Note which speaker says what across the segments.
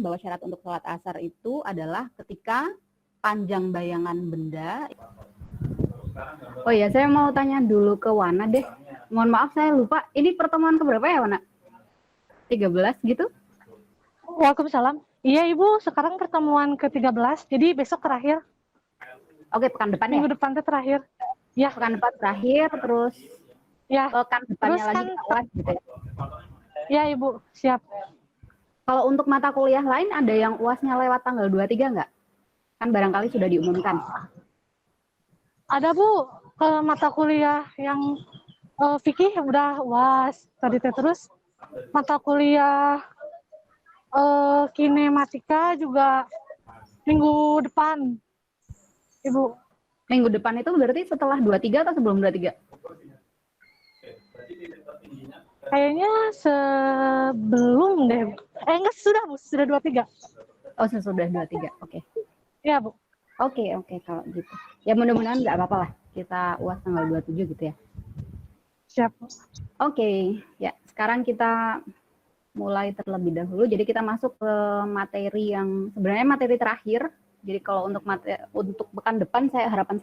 Speaker 1: mengatakan bahwa syarat untuk sholat asar itu adalah ketika panjang bayangan benda. Oh ya, saya mau tanya dulu ke Wana deh. Mohon maaf saya lupa, ini pertemuan keberapa ya Wana? 13 gitu?
Speaker 2: Waalaikumsalam. Iya Ibu, sekarang pertemuan ke-13, jadi besok terakhir.
Speaker 1: Oke, pekan depan ya?
Speaker 2: Minggu depan itu terakhir. Ya.
Speaker 1: Pekan depan terakhir, terus
Speaker 2: ya.
Speaker 1: pekan depannya
Speaker 2: terus
Speaker 1: lagi
Speaker 2: kan,
Speaker 1: kita UAS gitu ya?
Speaker 2: Ya Ibu, siap.
Speaker 1: Kalau untuk mata kuliah lain ada yang UASnya lewat tanggal 23 nggak? Kan barangkali sudah diumumkan.
Speaker 2: Ada Bu, mata kuliah yang fikih udah UAS tadi terus mata kuliah kinematika juga minggu depan, Ibu.
Speaker 1: Minggu depan itu berarti setelah 23 atau sebelum 23?
Speaker 2: Kayaknya sebelum deh. Enggak, sudah Bu, sudah 23.
Speaker 1: Oh, sesudah 23. Oke.
Speaker 2: Iya, Bu.
Speaker 1: Oke, kalau gitu. Ya mudah-mudahan nggak apa-apa lah. Kita UAS tanggal 27 gitu ya.
Speaker 2: Siap.
Speaker 1: Oke, ya sekarang kita mulai terlebih dahulu. Jadi kita masuk ke materi yang sebenarnya materi terakhir. Jadi kalau untuk pekan depan harapan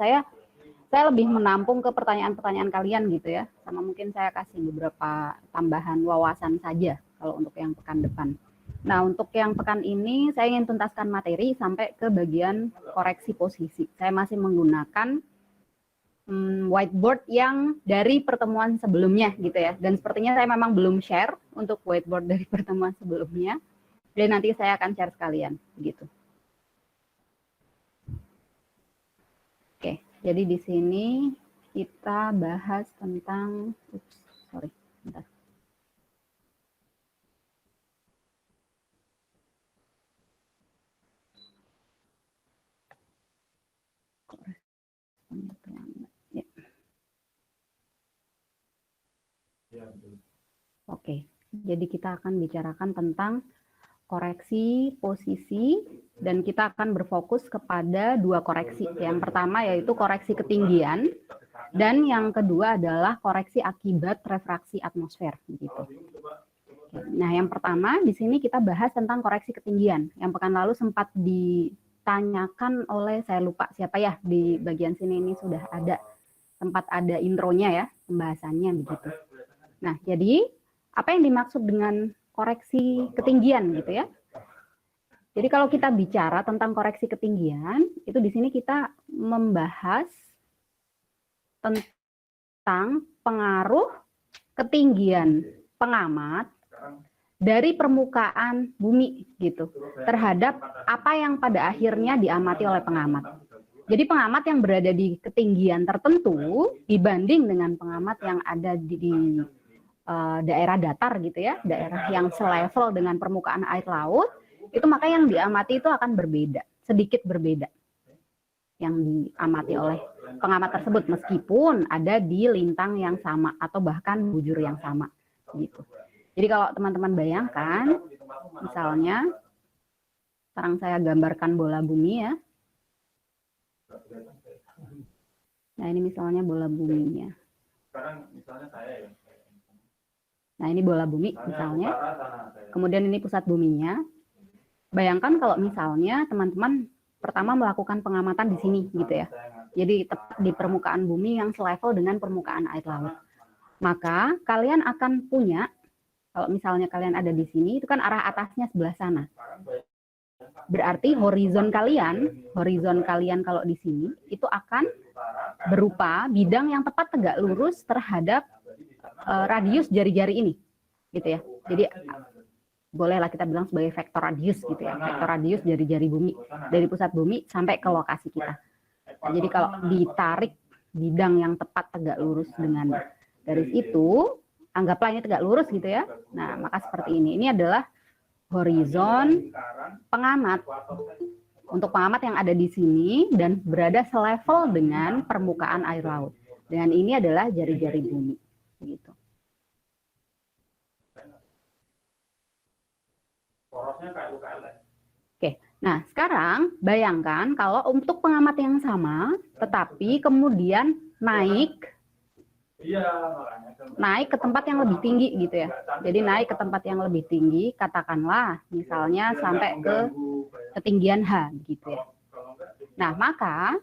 Speaker 1: saya lebih menampung ke pertanyaan-pertanyaan kalian gitu ya. Sama mungkin saya kasih beberapa tambahan wawasan saja kalau untuk yang pekan depan. Nah, untuk yang pekan ini saya ingin tuntaskan materi sampai ke bagian koreksi posisi. Saya masih menggunakan whiteboard yang dari pertemuan sebelumnya gitu ya. Dan sepertinya saya memang belum share untuk whiteboard dari pertemuan sebelumnya. Dan nanti saya akan share sekalian begitu. Oke, jadi di sini kita bahas tentang bentar. Oke, jadi kita akan bicarakan tentang koreksi posisi dan kita akan berfokus kepada dua koreksi. Yang pertama yaitu koreksi ketinggian dan yang kedua adalah koreksi akibat refraksi atmosfer begitu. Nah, yang pertama di sini kita bahas tentang koreksi ketinggian. Yang pekan lalu sempat ditanyakan oleh, saya lupa siapa ya, di bagian sini ini sudah ada, sempat ada intronya ya, pembahasannya begitu. Nah, jadi apa yang dimaksud dengan koreksi ketinggian gitu ya? Jadi kalau kita bicara tentang koreksi ketinggian, itu di sini kita membahas tentang pengaruh ketinggian pengamat dari permukaan bumi gitu terhadap apa yang pada akhirnya diamati oleh pengamat. Jadi pengamat yang berada di ketinggian tertentu dibanding dengan pengamat yang ada di daerah datar gitu ya, daerah yang selevel dengan permukaan air laut, itu maka yang diamati itu akan berbeda, sedikit berbeda yang diamati oleh pengamat tersebut meskipun ada di lintang yang sama atau bahkan bujur yang sama gitu. Jadi kalau teman-teman bayangkan, misalnya sekarang saya gambarkan bola bumi ya. Nah ini misalnya bola buminya. Nah ini bola bumi misalnya, kemudian ini pusat buminya. Bayangkan kalau misalnya teman-teman pertama melakukan pengamatan di sini gitu ya. Jadi tepat di permukaan bumi yang selevel dengan permukaan air laut. Maka kalian akan punya, kalau misalnya kalian ada di sini, itu kan arah atasnya sebelah sana. Berarti horizon kalian kalau di sini itu akan berupa bidang yang tepat tegak lurus terhadap radius jari-jari ini, gitu ya. Jadi bolehlah kita bilang sebagai vektor radius gitu ya, vektor radius jari-jari bumi dari pusat bumi sampai ke lokasi kita. Nah, jadi kalau ditarik bidang yang tepat tegak lurus dengan garis itu, anggaplah ini tegak lurus gitu ya. Nah, maka seperti ini. Ini adalah horizon pengamat. Untuk pengamat yang ada di sini dan berada selevel dengan permukaan air laut. Dan ini adalah jari-jari bumi. Gitu. Oke, nah sekarang bayangkan kalau untuk pengamat yang sama, tetapi kemudian naik naik ke tempat yang lebih tinggi gitu ya. Jadi naik ke tempat yang lebih tinggi, katakanlah misalnya sampai ke ketinggian H gitu ya. Nah, maka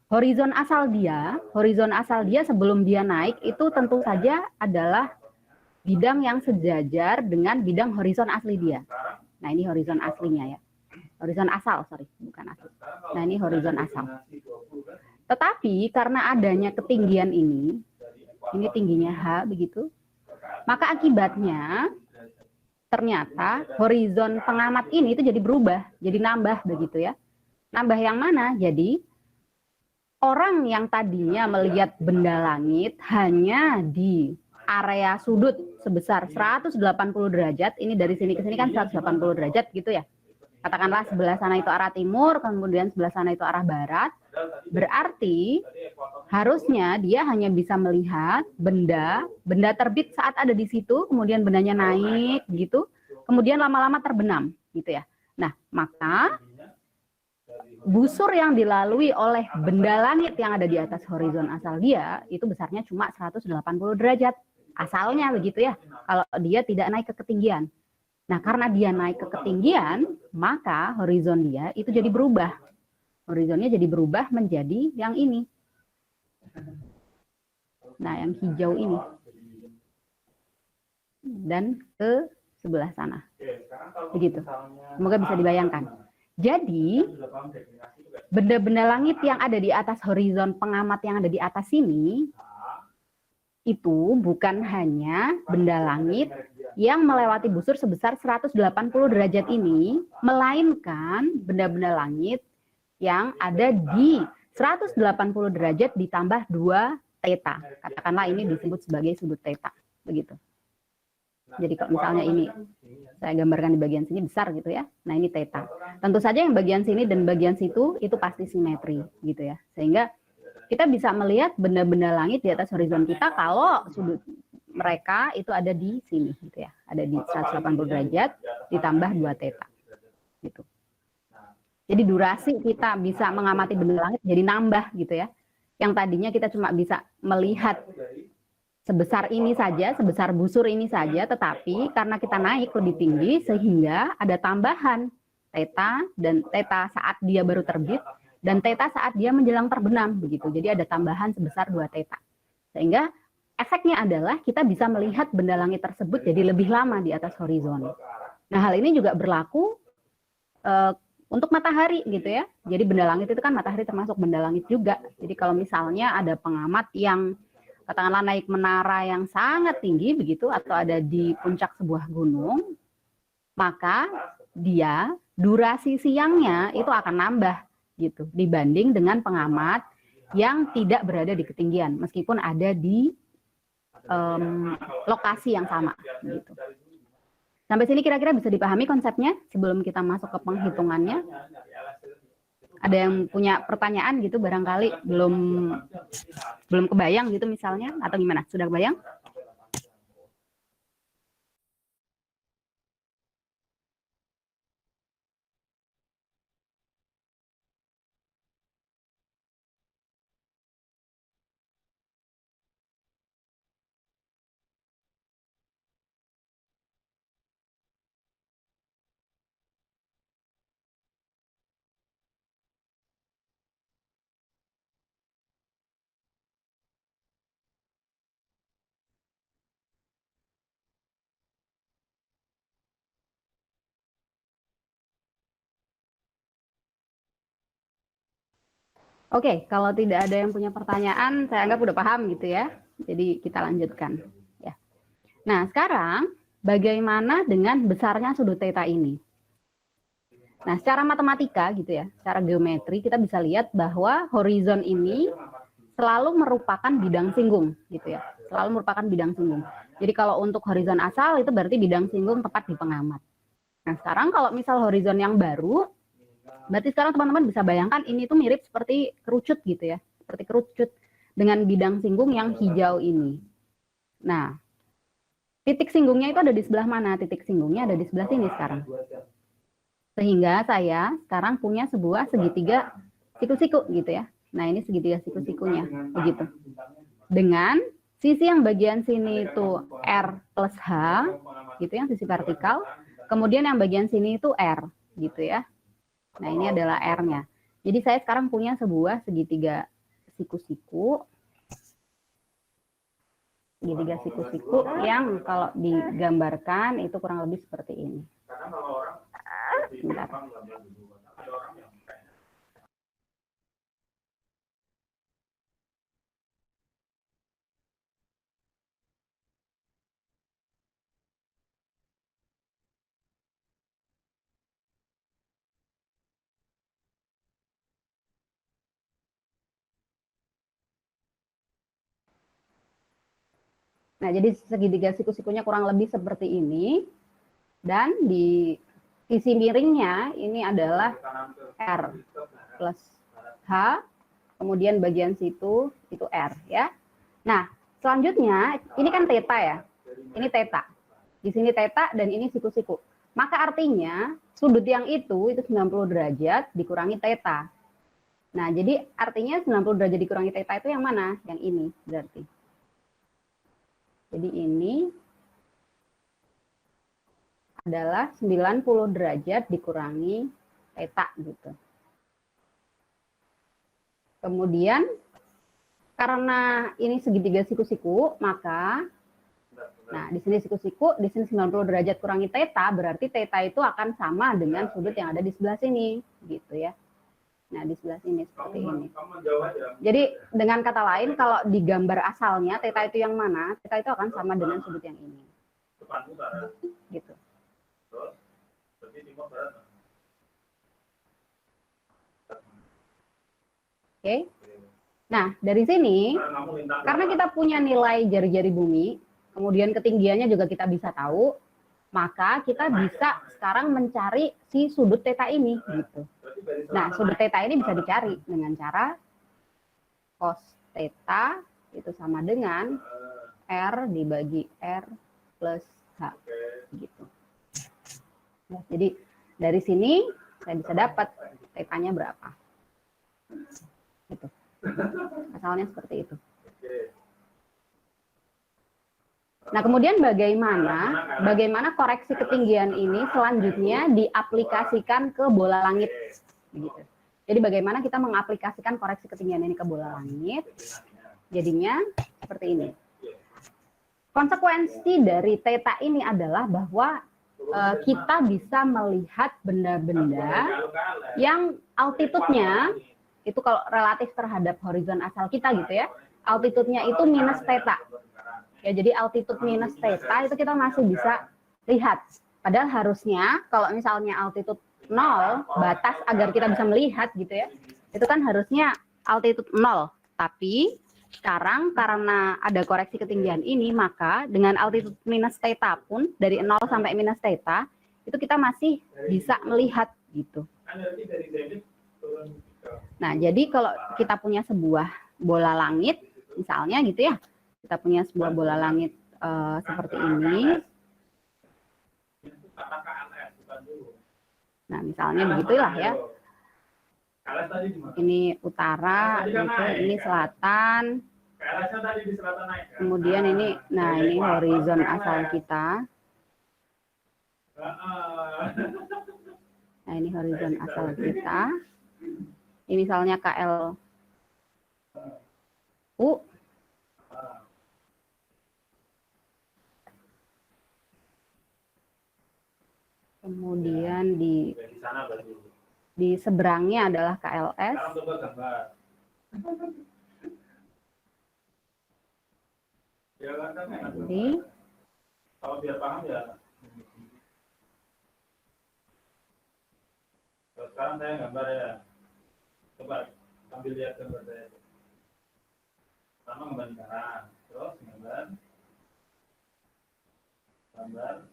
Speaker 1: horizon asal dia sebelum dia naik itu tentu saja adalah bidang yang sejajar dengan bidang horizon asli dia. Nah, ini horizon aslinya ya. Horizon asal, sorry, bukan asli. Nah, ini horizon asal. Tetapi karena adanya ketinggian ini tingginya H begitu, maka akibatnya ternyata horizon pengamat ini itu jadi berubah, jadi nambah begitu ya. Nambah yang mana? Jadi orang yang tadinya melihat benda langit hanya di area sudut sebesar 180 derajat, ini dari sini ke sini kan 180 derajat gitu ya. Katakanlah sebelah sana itu arah timur, kemudian sebelah sana itu arah barat. Berarti harusnya dia hanya bisa melihat benda terbit saat ada di situ, kemudian bendanya naik gitu, kemudian lama-lama terbenam gitu ya. Nah, maka busur yang dilalui oleh benda langit yang ada di atas horizon asal dia itu besarnya cuma 180 derajat. Asalnya begitu ya, kalau dia tidak naik ke ketinggian. Nah, karena dia naik ke ketinggian, maka horizon dia itu jadi berubah. Horizonnya jadi berubah menjadi yang ini. Nah, yang hijau ini. Dan ke sebelah sana. Begitu. Semoga bisa dibayangkan. Jadi, benda-benda langit yang ada di atas horizon pengamat yang ada di atas sini, itu bukan hanya benda langit yang melewati busur sebesar 180 derajat ini, melainkan benda-benda langit yang ada di 180 derajat ditambah 2 theta. Katakanlah ini disebut sebagai sudut theta. Begitu. Jadi kalau misalnya ini saya gambarkan di bagian sini besar gitu ya. Nah, ini theta. Tentu saja yang bagian sini dan bagian situ itu pasti simetri gitu ya. Sehingga kita bisa melihat benda-benda langit di atas horizon kita kalau sudut mereka itu ada di sini gitu ya. Ada di 180 derajat ditambah 2 theta. Gitu. Jadi durasi kita bisa mengamati benda langit jadi nambah gitu ya. Yang tadinya kita cuma bisa melihat sebesar ini saja, sebesar busur ini saja, tetapi karena kita naik lebih tinggi sehingga ada tambahan theta dan theta saat dia baru terbit dan theta saat dia menjelang terbenam begitu. Jadi ada tambahan sebesar 2 theta. Sehingga efeknya adalah kita bisa melihat benda langit tersebut jadi lebih lama di atas horizon. Nah, hal ini juga berlaku untuk matahari gitu ya. Jadi benda langit itu kan matahari termasuk benda langit juga. Jadi kalau misalnya ada pengamat yang katakanlah naik menara yang sangat tinggi begitu atau ada di puncak sebuah gunung, maka dia durasi siangnya itu akan nambah gitu dibanding dengan pengamat yang tidak berada di ketinggian meskipun ada di lokasi yang sama gitu. Sampai sini kira-kira bisa dipahami konsepnya sebelum kita masuk ke penghitungannya. Ada yang punya pertanyaan gitu barangkali belum kebayang gitu misalnya atau gimana? Sudah kebayang? Oke, kalau tidak ada yang punya pertanyaan, saya anggap udah paham gitu ya. Jadi kita lanjutkan. Ya. Nah, sekarang bagaimana dengan besarnya sudut theta ini? Nah, secara matematika gitu ya, secara geometri kita bisa lihat bahwa horizon ini selalu merupakan bidang singgung gitu ya. Selalu merupakan bidang singgung. Jadi kalau untuk horizon asal itu berarti bidang singgung tepat di pengamat. Nah, sekarang kalau misal horizon yang baru, berarti sekarang teman-teman bisa bayangkan ini tuh mirip seperti kerucut gitu ya. Seperti kerucut dengan bidang singgung yang hijau ini. Nah, titik singgungnya itu ada di sebelah mana? Titik singgungnya ada di sebelah sini sekarang. Sehingga saya sekarang punya sebuah segitiga siku-siku gitu ya. Nah, ini segitiga siku-sikunya begitu. Dengan Sisi yang bagian sini itu R plus H, gitu yang sisi vertikal. Kemudian yang bagian sini itu R, gitu ya. Nah, ini adalah R-nya. Jadi saya sekarang punya sebuah segitiga siku-siku. Segitiga siku-siku yang kalau digambarkan itu kurang lebih seperti ini. Bentar. Nah, jadi segitiga siku-sikunya kurang lebih seperti ini. Dan di sisi miringnya ini adalah R plus H, kemudian bagian situ itu R ya. Nah, selanjutnya ini kan theta ya. Ini theta. Di sini theta dan ini siku-siku. Maka artinya sudut yang itu 90 derajat dikurangi theta. Nah, jadi artinya 90 derajat dikurangi theta itu yang mana? Yang ini berarti. Jadi ini adalah 90 derajat dikurangi theta gitu. Kemudian karena ini segitiga siku-siku, maka nah di sini siku-siku, di sini 90 derajat kurangi theta, berarti theta itu akan sama dengan sudut yang ada di sebelah sini gitu ya. Nah, di sebelah sini seperti ini. Jadi dengan kata lain kalau di gambar asalnya theta itu yang mana? Theta itu akan sama dengan sudut yang ini. Gitu. Oke. Nah, dari sini karena kita punya nilai jari-jari bumi, kemudian ketinggiannya juga kita bisa tahu, maka kita bisa sekarang mencari si sudut theta ini gitu. Nah, sudut theta ini bisa dicari dengan cara cos theta itu sama dengan R dibagi R plus H gitu. Nah, jadi dari sini saya bisa dapat theta-nya berapa. Gitu. Asalnya seperti itu. Nah, kemudian bagaimana koreksi ketinggian ini selanjutnya diaplikasikan ke bola langit begitu. Jadi bagaimana kita mengaplikasikan koreksi ketinggian ini ke bola langit? Jadinya seperti ini. Konsekuensi dari theta ini adalah bahwa kita bisa melihat benda-benda yang altitude-nya itu kalau relatif terhadap horizon asal kita gitu ya, altitude-nya itu minus theta. Ya, jadi altitude minus theta itu kita masih bisa lihat. Padahal harusnya kalau misalnya altitude 0, batas agar kita bisa melihat gitu ya, itu kan harusnya altitude 0. Tapi sekarang karena ada koreksi ketinggian ini, maka dengan altitude minus theta pun dari 0 sampai minus theta itu kita masih bisa melihat gitu. Nah, jadi kalau kita punya sebuah bola langit, misalnya gitu ya, kita punya sebuah bola langit seperti ini. Nah, misalnya begitulah ya. Ini utara, gitu, ini selatan. Kemudian ini, nah ini horizon asal kita. Nah, ini horizon asal kita. Ini misalnya KLU. Kemudian di seberangnya adalah KLS. Jadi kalau biar paham ya. Sekarang saya gambar ya. Coba sambil lihat gambar saya. Pertama gambar sekarang, terus gambar.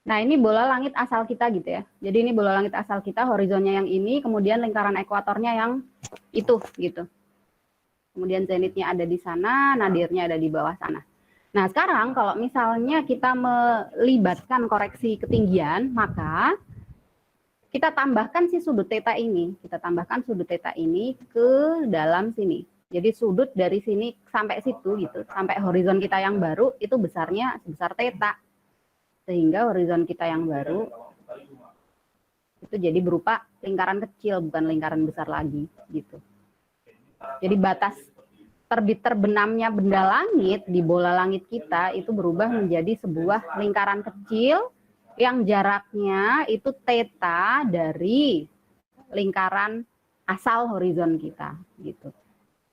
Speaker 1: Nah, ini bola langit asal kita gitu ya. Jadi ini bola langit asal kita, horizonnya yang ini, kemudian lingkaran ekuatornya yang itu gitu. kemudian zenitnya ada di sana, nadirnya ada di bawah sana. Nah, sekarang kalau misalnya kita melibatkan koreksi ketinggian, maka kita tambahkan si sudut theta ini. Kita tambahkan sudut theta ini ke dalam sini. Jadi sudut dari sini sampai situ gitu, sampai horizon kita yang baru itu besarnya sebesar theta. Sehingga horizon kita yang baru itu jadi berupa lingkaran kecil, bukan lingkaran besar lagi gitu. Jadi batas terbit terbenamnya benda langit di bola langit kita itu berubah menjadi sebuah lingkaran kecil yang jaraknya itu theta dari lingkaran asal horizon kita gitu.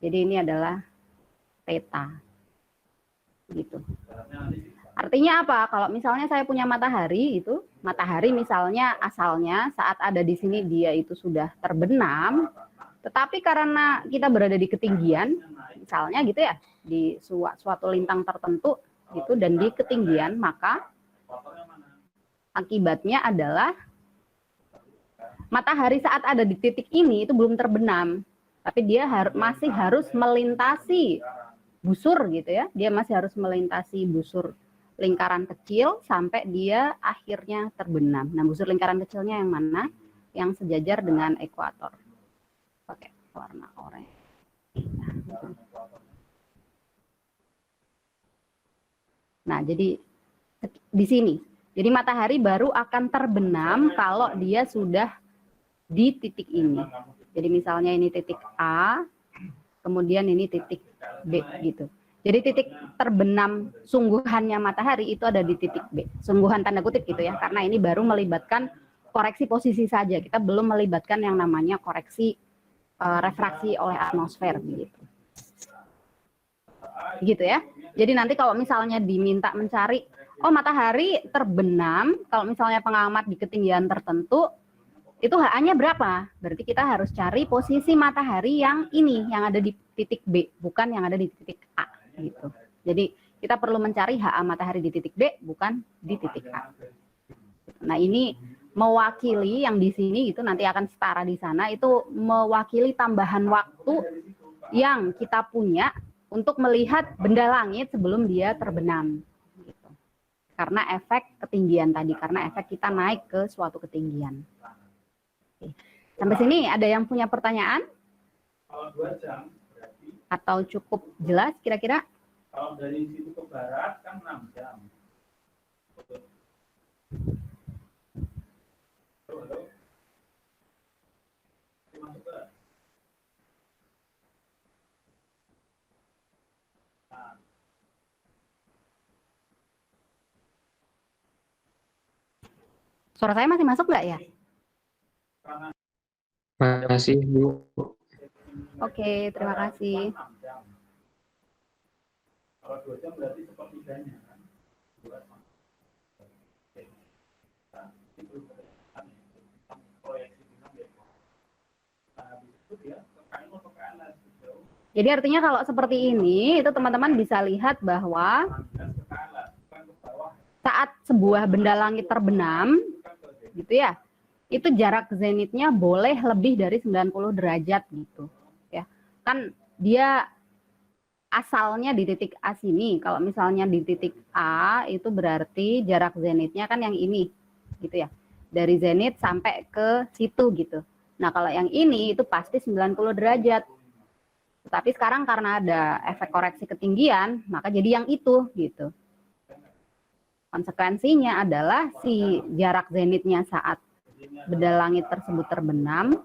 Speaker 1: Jadi ini adalah theta gitu. Artinya apa? Kalau misalnya saya punya matahari itu, matahari misalnya asalnya saat ada di sini dia itu sudah terbenam, tetapi karena kita berada di ketinggian, misalnya gitu ya, di suatu lintang tertentu gitu dan di ketinggian, maka akibatnya adalah matahari saat ada di titik ini itu belum terbenam, tapi dia masih harus melintasi busur gitu ya, dia masih harus melintasi busur lingkaran kecil sampai dia akhirnya terbenam. Nah, busur lingkaran kecilnya yang mana? Yang sejajar dengan ekuator. Pakai warna oranye. Nah, jadi di sini. Jadi matahari baru akan terbenam kalau dia sudah di titik ini. Jadi misalnya ini titik A, kemudian ini titik B gitu. Jadi titik terbenam sungguhannya matahari itu ada di titik B. Sungguhan tanda kutip gitu ya, karena ini baru melibatkan koreksi posisi saja. Kita belum melibatkan yang namanya koreksi refraksi oleh atmosfer gitu. Gitu ya. Jadi nanti kalau misalnya diminta mencari, oh matahari terbenam, kalau misalnya pengamat di ketinggian tertentu, itu HA-nya berapa? Berarti kita harus cari posisi matahari yang ini, yang ada di titik B, bukan yang ada di titik A gitu. Jadi kita perlu mencari HA matahari di titik B, bukan di titik A. Nah, ini mewakili yang di sini itu nanti akan setara di sana, itu mewakili tambahan waktu yang kita punya untuk melihat benda langit sebelum dia terbenam gitu. Karena efek ketinggian tadi, karena efek kita naik ke suatu ketinggian. Oke. Sampai sini ada yang punya pertanyaan?
Speaker 3: Kalau 2 jam berarti,
Speaker 1: atau cukup jelas kira-kira?
Speaker 3: kalau dari situ ke barat kan 6 jam.
Speaker 1: Suara saya masih masuk nggak ya?
Speaker 4: Masih, Bu.
Speaker 1: Oke, terima kasih.
Speaker 3: Kalau 2 jam berarti sepertiganya kan?
Speaker 1: Jadi artinya kalau seperti ini, itu teman-teman bisa lihat bahwa saat sebuah benda langit terbenam, gitu ya, itu jarak zenitnya boleh lebih dari 90 derajat gitu. Ya, kan dia asalnya di titik A sini. Kalau misalnya di titik A itu berarti jarak zenitnya kan yang ini, gitu ya. Dari zenit sampai ke situ gitu. Nah, kalau yang ini itu pasti 90 derajat. Tapi sekarang karena ada efek koreksi ketinggian, maka jadi yang itu gitu. Konsekuensinya adalah si jarak zenitnya saat benda langit tersebut terbenam.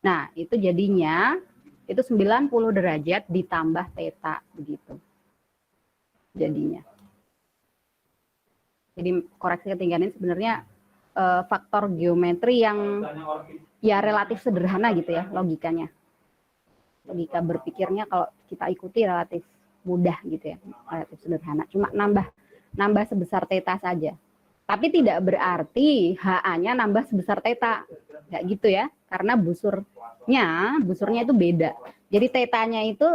Speaker 1: Nah, itu jadinya itu 90 derajat ditambah theta begitu. Jadinya. Jadi koreksi ketinggian ini sebenarnya faktor geometri yang ya relatif sederhana gitu ya logikanya. Logika berpikirnya kalau kita ikuti relatif mudah gitu ya, relatif sederhana. Cuma nambah sebesar theta saja. Tapi tidak berarti HA-nya nambah sebesar theta. Nggak gitu ya, karena busurnya itu beda. Jadi theta-nya itu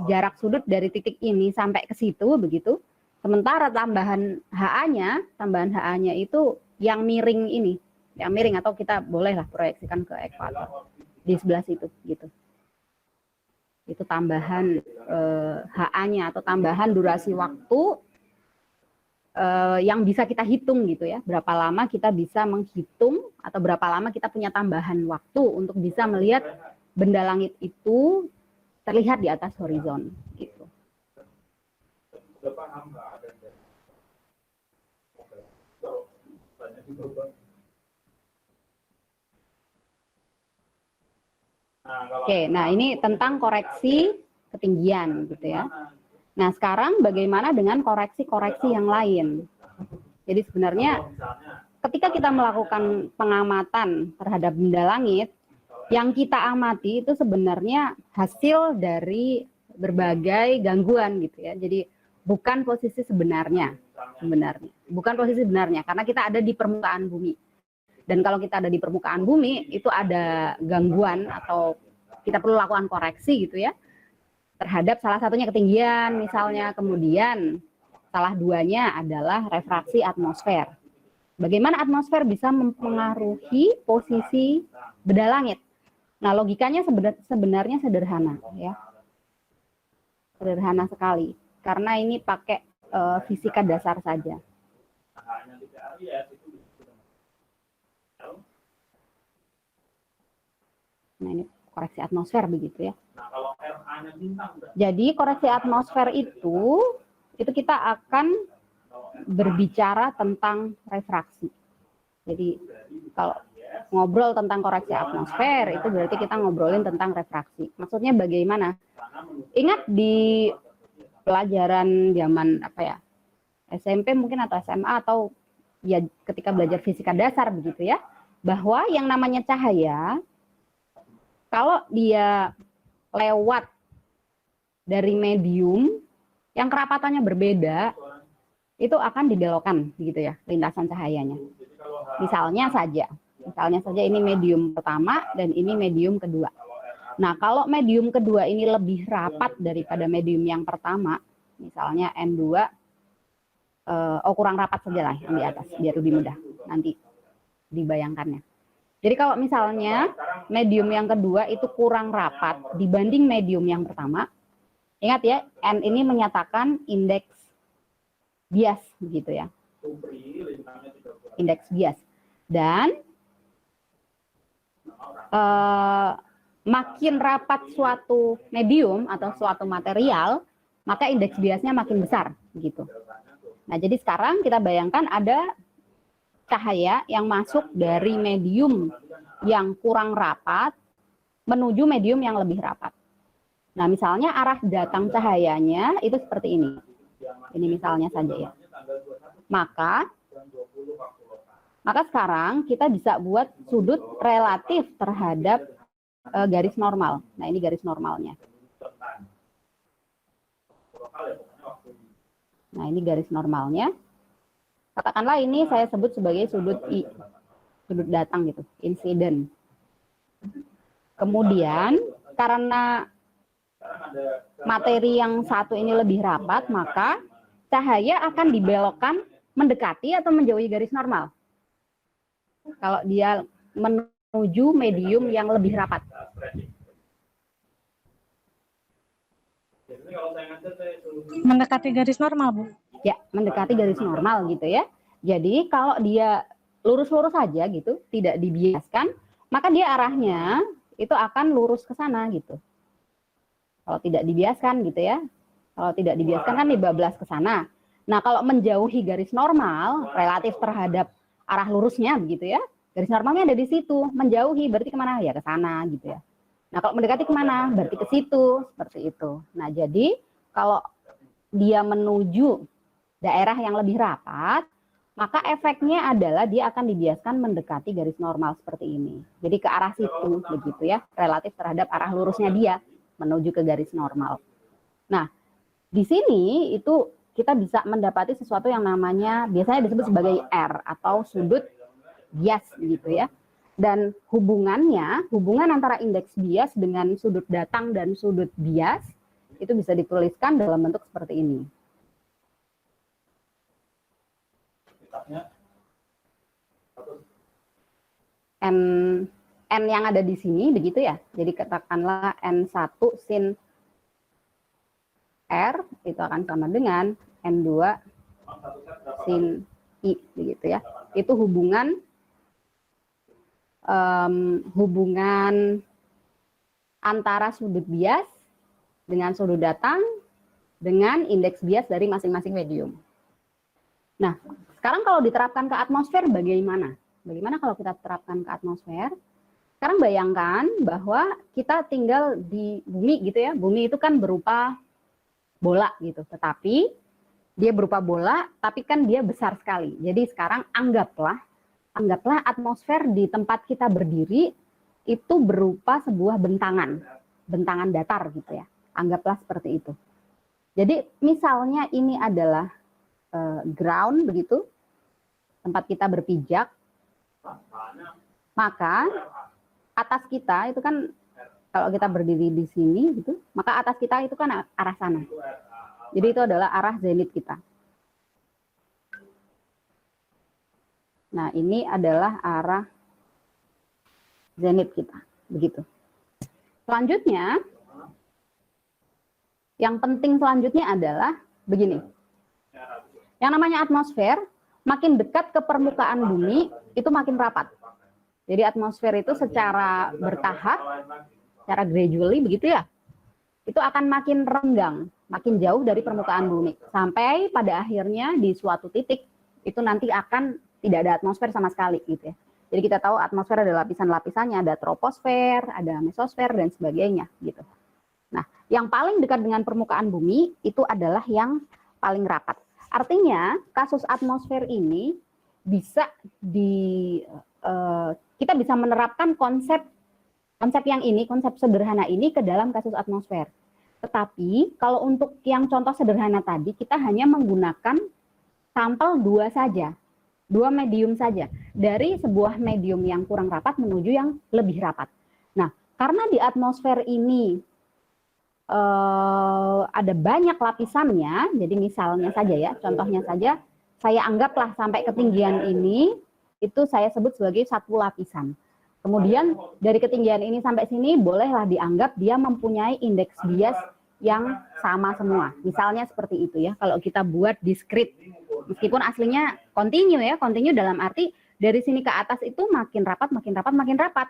Speaker 1: jarak sudut dari titik ini sampai ke situ begitu. Sementara tambahan HA-nya itu yang miring ini, yang miring atau kita bolehlah proyeksikan ke ekuator di sebelah situ gitu. itu tambahan HA-nya atau tambahan durasi waktu yang bisa kita hitung gitu ya, berapa lama kita bisa menghitung atau berapa lama kita punya tambahan waktu untuk bisa melihat benda langit itu terlihat di atas horizon gitu.
Speaker 3: Sudah paham nggak ada yang banyak juga.
Speaker 1: Oke, nah ini tentang koreksi ketinggian gitu ya. Nah, sekarang bagaimana dengan koreksi-koreksi yang lain? Jadi sebenarnya ketika kita melakukan pengamatan terhadap benda langit, yang kita amati itu sebenarnya hasil dari berbagai gangguan gitu ya. Jadi bukan posisi sebenarnya, bukan posisi sebenarnya, karena kita ada di permukaan bumi. Dan kalau kita ada di permukaan bumi, itu ada gangguan atau kita perlu lakukan koreksi gitu ya, terhadap salah satunya ketinggian misalnya, kemudian salah duanya adalah refraksi atmosfer. Bagaimana atmosfer bisa mempengaruhi posisi benda langit? Nah, logikanya sebenarnya sederhana ya. Sederhana sekali. Karena ini pakai fisika dasar saja. Nah, ini koreksi atmosfer begitu ya. Jadi koreksi atmosfer itu kita akan berbicara tentang refraksi. Jadi kalau ngobrol tentang koreksi atmosfer itu berarti kita ngobrolin tentang refraksi. Maksudnya bagaimana? Ingat di pelajaran zaman apa ya? SMP mungkin atau SMA atau ya ketika belajar fisika dasar begitu ya, bahwa yang namanya cahaya kalau dia lewat dari medium yang kerapatannya berbeda, itu akan dibelokkan gitu ya, lintasan cahayanya. Misalnya saja ini medium pertama dan ini medium kedua. Nah, kalau medium kedua ini lebih rapat daripada medium yang pertama, misalnya N2, kurang rapat saja lah yang di atas, biar lebih mudah nanti dibayangkannya. Jadi kalau misalnya medium yang kedua itu kurang rapat dibanding medium yang pertama, ingat ya, N ini menyatakan indeks bias begitu ya. Indeks bias. Dan makin rapat suatu medium atau suatu material, maka indeks biasnya makin besar gitu. Nah, jadi sekarang kita bayangkan ada cahaya yang masuk dari medium yang kurang rapat menuju medium yang lebih rapat. Nah, misalnya arah datang cahayanya itu seperti ini. Ini misalnya saja ya. Maka sekarang kita bisa buat sudut relatif terhadap garis normal. Nah, ini garis normalnya. Nah, ini garis normalnya. Katakanlah ini saya sebut sebagai sudut I, sudut datang gitu, insiden. Kemudian karena materi yang satu ini lebih rapat, maka cahaya akan dibelokkan mendekati atau menjauhi garis normal. Kalau dia menuju medium yang lebih rapat.
Speaker 2: Mendekati garis normal, Bu.
Speaker 1: Ya, mendekati garis normal gitu ya. Jadi kalau dia lurus-lurus saja gitu, tidak dibiaskan, maka dia arahnya itu akan lurus ke sana gitu. Kalau tidak dibiaskan gitu ya. Kalau tidak dibiaskan kan dibablas ke sana. Nah, kalau menjauhi garis normal relatif terhadap arah lurusnya begitu ya. Garis normalnya ada di situ, menjauhi berarti kemana? Ya ke sana gitu ya. Nah, kalau mendekati kemana? Berarti ke situ, seperti itu. Nah, jadi kalau dia menuju daerah yang lebih rapat, maka efeknya adalah dia akan dibiaskan mendekati garis normal seperti ini. Jadi ke arah situ begitu ya, relatif terhadap arah lurusnya dia menuju ke garis normal. Nah, di sini itu kita bisa mendapati sesuatu yang namanya biasanya disebut sebagai R atau sudut bias gitu ya. Dan hubungan antara indeks bias dengan sudut datang dan sudut bias itu bisa dituliskan dalam bentuk seperti ini. N yang ada di sini begitu ya. Jadi katakanlah N1 sin R itu akan sama dengan N2 sin I, begitu ya. Itu hubungan antara sudut bias dengan sudut datang dengan indeks bias dari masing-masing medium. Nah, sekarang kalau diterapkan ke atmosfer bagaimana? Bagaimana kalau kita terapkan ke atmosfer? Sekarang bayangkan bahwa kita tinggal di bumi gitu ya. Bumi itu kan berupa bola gitu, tetapi dia berupa bola, tapi kan dia besar sekali. Jadi sekarang anggaplah atmosfer di tempat kita berdiri itu berupa sebuah bentangan datar gitu ya. Anggaplah seperti itu. Jadi misalnya ini adalah ground begitu, tempat kita berpijak, maka atas kita itu kan kalau kita berdiri di sini gitu, maka atas kita itu kan arah sana. Jadi itu adalah arah zenit kita. Nah, ini adalah arah zenit kita, begitu. Selanjutnya, yang penting selanjutnya adalah begini. Yang namanya atmosfer, makin dekat ke permukaan bumi, itu makin rapat. Jadi atmosfer itu secara bertahap, secara gradually begitu ya, itu akan makin renggang, makin jauh dari permukaan bumi. Sampai pada akhirnya di suatu titik, itu nanti akan tidak ada atmosfer sama sekali gitu ya. Jadi kita tahu atmosfer ada lapisan-lapisannya, ada troposfer, ada mesosfer, dan sebagainya gitu. Nah, yang paling dekat dengan permukaan bumi itu adalah yang paling rapat. Artinya kasus atmosfer ini bisa kita bisa menerapkan konsep yang ini, konsep sederhana ini ke dalam kasus atmosfer. Tetapi kalau untuk yang contoh sederhana tadi, kita hanya menggunakan sampel 2 saja, 2 medium saja, dari sebuah medium yang kurang rapat menuju yang lebih rapat. Nah, karena di atmosfer ini ada banyak lapisannya, jadi misalnya saja ya, contohnya saja, saya anggaplah sampai ketinggian ini, itu saya sebut sebagai satu lapisan. Kemudian dari ketinggian ini sampai sini bolehlah dianggap dia mempunyai indeks bias yang sama semua. Misalnya seperti itu ya, kalau kita buat diskrit. Meskipun aslinya kontinu ya, kontinu dalam arti dari sini ke atas itu makin rapat, makin rapat, makin rapat.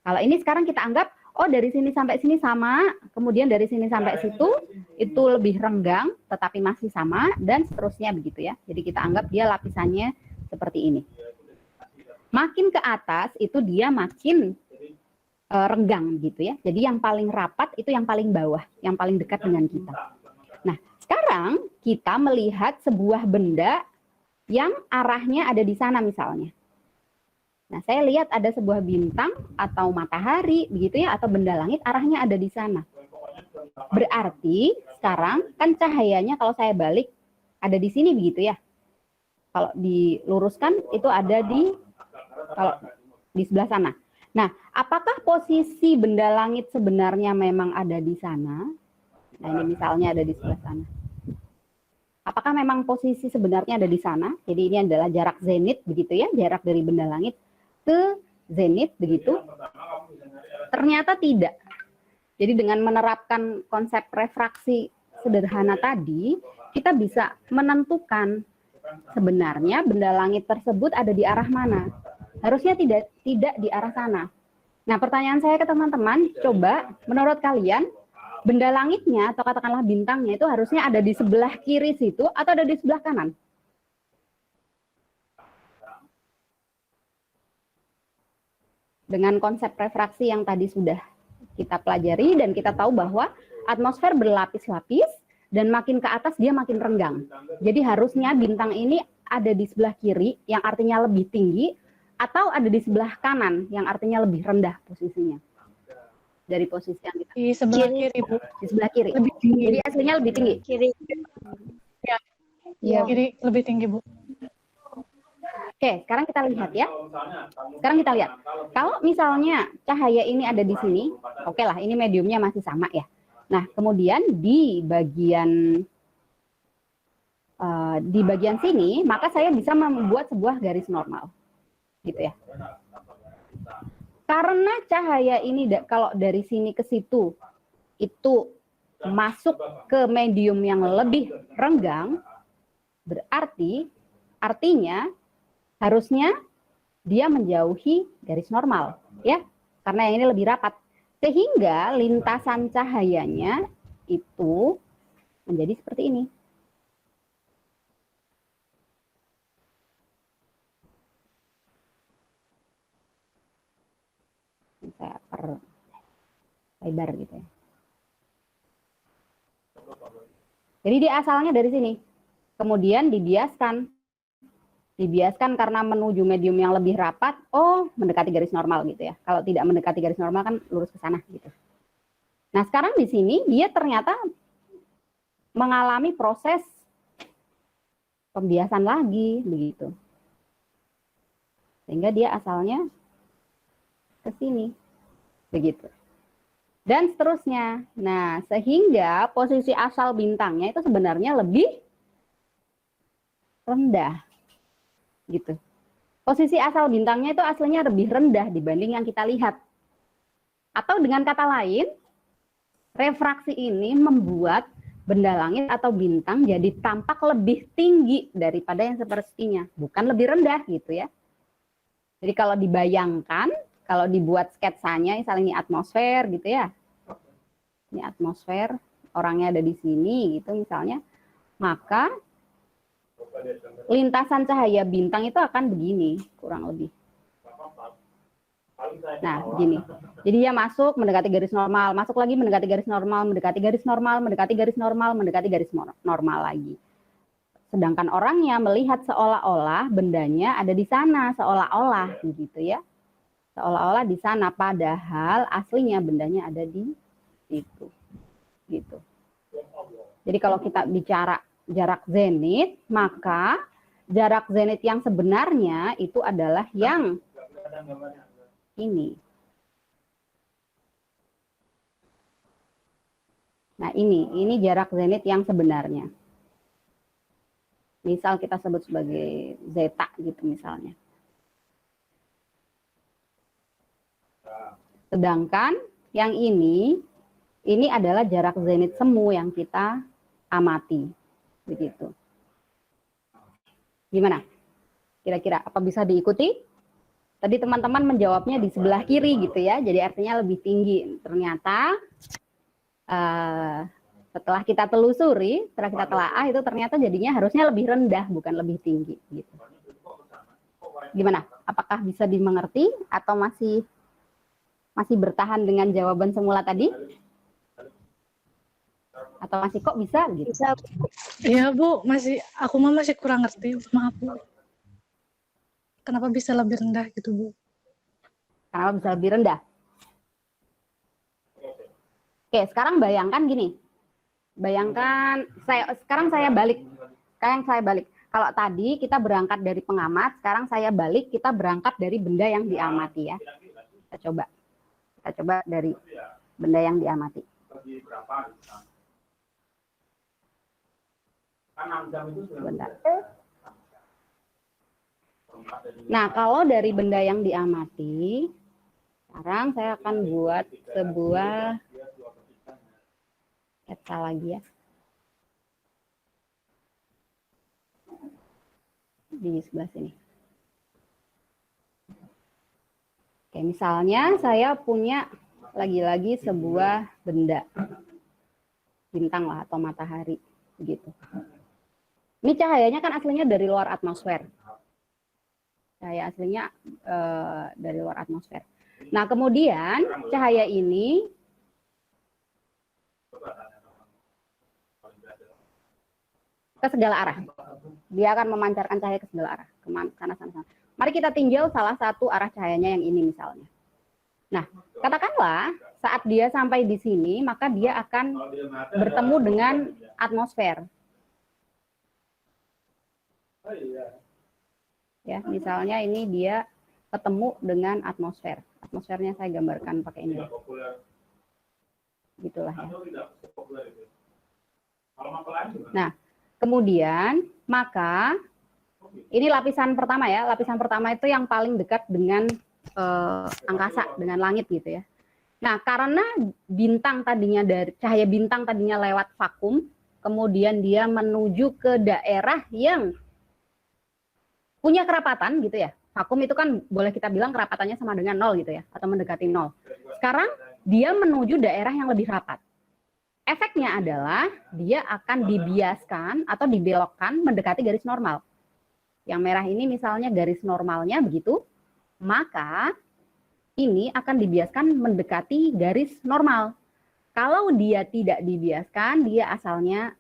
Speaker 1: Kalau ini sekarang kita anggap, oh dari sini sampai sini sama, kemudian dari sini sampai situ itu lebih renggang, tetapi masih sama, dan seterusnya begitu ya. Jadi kita anggap dia lapisannya seperti ini. Makin ke atas itu dia makin renggang gitu ya. Jadi yang paling rapat itu yang paling bawah, yang paling dekat dengan kita. Nah, sekarang kita melihat sebuah benda yang arahnya ada di sana misalnya. Nah, saya lihat ada sebuah bintang atau matahari begitu ya, atau benda langit arahnya ada di sana. Berarti sekarang kan cahayanya kalau saya balik ada di sini begitu ya. Kalau diluruskan itu ada di sebelah sana. Nah, apakah posisi benda langit sebenarnya memang ada di sana? Nah, ini misalnya ada di sebelah sana. Apakah memang posisi sebenarnya ada di sana? Jadi ini adalah jarak zenit begitu ya, jarak dari benda langit ke zenit begitu. Ternyata tidak. Jadi dengan menerapkan konsep refraksi sederhana tadi, kita bisa menentukan sebenarnya benda langit tersebut ada di arah mana. Harusnya tidak di arah sana. Nah, pertanyaan saya ke teman-teman, coba menurut kalian benda langitnya atau katakanlah bintangnya itu harusnya ada di sebelah kiri situ atau ada di sebelah kanan? Dengan konsep refraksi yang tadi sudah kita pelajari dan kita tahu bahwa atmosfer berlapis-lapis dan makin ke atas dia makin renggang. Jadi harusnya bintang ini ada di sebelah kiri yang artinya lebih tinggi atau ada di sebelah kanan yang artinya lebih rendah posisinya dari posisi yang kita.
Speaker 2: Di sebelah kiri, Bu.
Speaker 1: Di sebelah kiri.
Speaker 2: Lebih tinggi.
Speaker 1: Jadi aslinya lebih tinggi.
Speaker 4: Kiri.
Speaker 2: Ya.
Speaker 4: Iya.
Speaker 2: Kiri lebih tinggi, Bu.
Speaker 1: Oke, sekarang kita lihat ya. Sekarang kita lihat. Kalau misalnya cahaya ini ada di sini, oke lah, ini mediumnya masih sama ya. Nah, kemudian di bagian sini, maka saya bisa membuat sebuah garis normal, gitu ya. Karena cahaya ini kalau dari sini ke situ itu masuk ke medium yang lebih renggang, artinya harusnya dia menjauhi garis normal, ya, karena yang ini lebih rapat, sehingga lintasan cahayanya itu menjadi seperti ini. Saya perlebar gitu ya. Jadi dia asalnya dari sini, kemudian dibiaskan karena menuju medium yang lebih rapat, oh mendekati garis normal gitu ya. Kalau tidak mendekati garis normal kan lurus ke sana gitu. Nah sekarang di sini dia ternyata mengalami proses pembiasan lagi begitu, sehingga dia asalnya ke sini begitu. Dan seterusnya. Nah, sehingga posisi asal bintangnya itu sebenarnya lebih rendah. Gitu. Posisi asal bintangnya itu aslinya lebih rendah dibanding yang kita lihat. Atau dengan kata lain, refraksi ini membuat benda langit atau bintang jadi tampak lebih tinggi daripada yang sepertinya, bukan lebih rendah gitu ya. Jadi kalau dibayangkan, kalau dibuat sketsanya, misalnya ini atmosfer gitu ya. Ini atmosfer, orangnya ada di sini gitu misalnya. Maka lintasan cahaya bintang itu akan begini, kurang lebih. Nah, begini. Jadi dia masuk mendekati garis normal, masuk lagi mendekati garis normal, mendekati garis normal, mendekati garis normal, mendekati garis normal lagi. Sedangkan orangnya melihat seolah-olah bendanya ada di sana, seolah-olah gitu ya. Seolah-olah di sana, padahal aslinya bendanya ada di situ. Gitu. Jadi kalau kita bicara jarak zenit, maka jarak zenit yang sebenarnya itu adalah yang ini. Nah, ini jarak zenit yang sebenarnya. Misal kita sebut sebagai zeta gitu misalnya. Sedangkan yang ini adalah jarak zenit semu yang kita amati. Begitu. Gimana? Kira-kira apa bisa diikuti? Tadi teman-teman menjawabnya di sebelah kiri gitu ya. Jadi artinya lebih tinggi. Ternyata setelah kita telusuri, setelah kita telaah itu ternyata jadinya harusnya lebih rendah bukan lebih tinggi gitu. Gimana? Apakah bisa dimengerti atau masih bertahan dengan jawaban semula tadi? Atau masih kok bisa gitu?
Speaker 2: Bisa. Iya Bu, aku masih kurang ngerti, maaf Bu. Kenapa bisa lebih rendah gitu Bu?
Speaker 1: Kenapa bisa lebih rendah? Oke, sekarang bayangkan gini. Bayangkan sekarang saya balik. Kalau tadi kita berangkat dari pengamat, sekarang saya balik, kita berangkat dari benda yang diamati ya. Kita coba dari benda yang diamati. Bentar. Nah, kalau dari benda yang diamati, sekarang saya akan buat sebuah sketsa lagi ya. Di sebelah sini. Oke, misalnya saya punya lagi-lagi sebuah benda. Bintang lah atau matahari begitu. Ini cahayanya kan aslinya dari luar atmosfer. Cahaya aslinya dari luar atmosfer. Nah, kemudian cahaya ini ke segala arah. Dia akan memancarkan cahaya ke segala arah, ke sana. Mari kita tinjau salah satu arah cahayanya yang ini misalnya. Nah, katakanlah saat dia sampai di sini, maka dia akan bertemu dengan atmosfer. Ya, misalnya ini dia ketemu dengan atmosfer. Atmosfernya saya gambarkan pakai ini. Gitulah ya. Nah, kemudian maka ini lapisan pertama ya. Lapisan pertama itu yang paling dekat dengan angkasa, dengan langit gitu ya. Nah, karena bintang tadinya dari cahaya bintang tadinya lewat vakum, kemudian dia menuju ke daerah yang punya kerapatan gitu ya. Vakum itu kan boleh kita bilang kerapatannya sama dengan 0 gitu ya, atau mendekati 0. Sekarang dia menuju daerah yang lebih rapat. Efeknya adalah dia akan dibiaskan atau dibelokkan mendekati garis normal. Yang merah ini misalnya garis normalnya begitu, maka ini akan dibiaskan mendekati garis normal. Kalau dia tidak dibiaskan, dia asalnya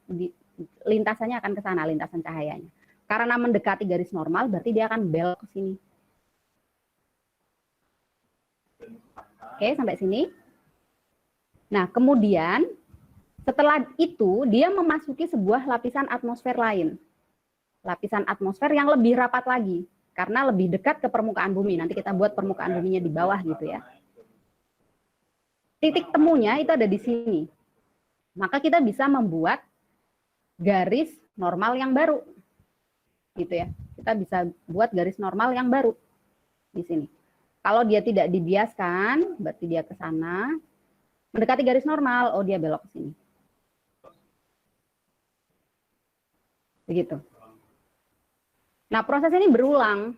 Speaker 1: lintasannya akan ke sana, lintasan cahayanya. Karena mendekati garis normal, berarti dia akan belok ke sini. Oke, sampai sini. Nah, kemudian setelah itu dia memasuki sebuah lapisan atmosfer lain. Lapisan atmosfer yang lebih rapat lagi. Karena lebih dekat ke permukaan bumi. Nanti kita buat permukaan buminya di bawah gitu ya. Titik temunya itu ada di sini. Maka kita bisa membuat garis normal yang baru. Gitu ya. Kita bisa buat garis normal yang baru di sini. Kalau dia tidak dibiaskan, berarti dia ke sana. Mendekati garis normal, oh dia belok ke sini. Begitu. Nah, proses ini berulang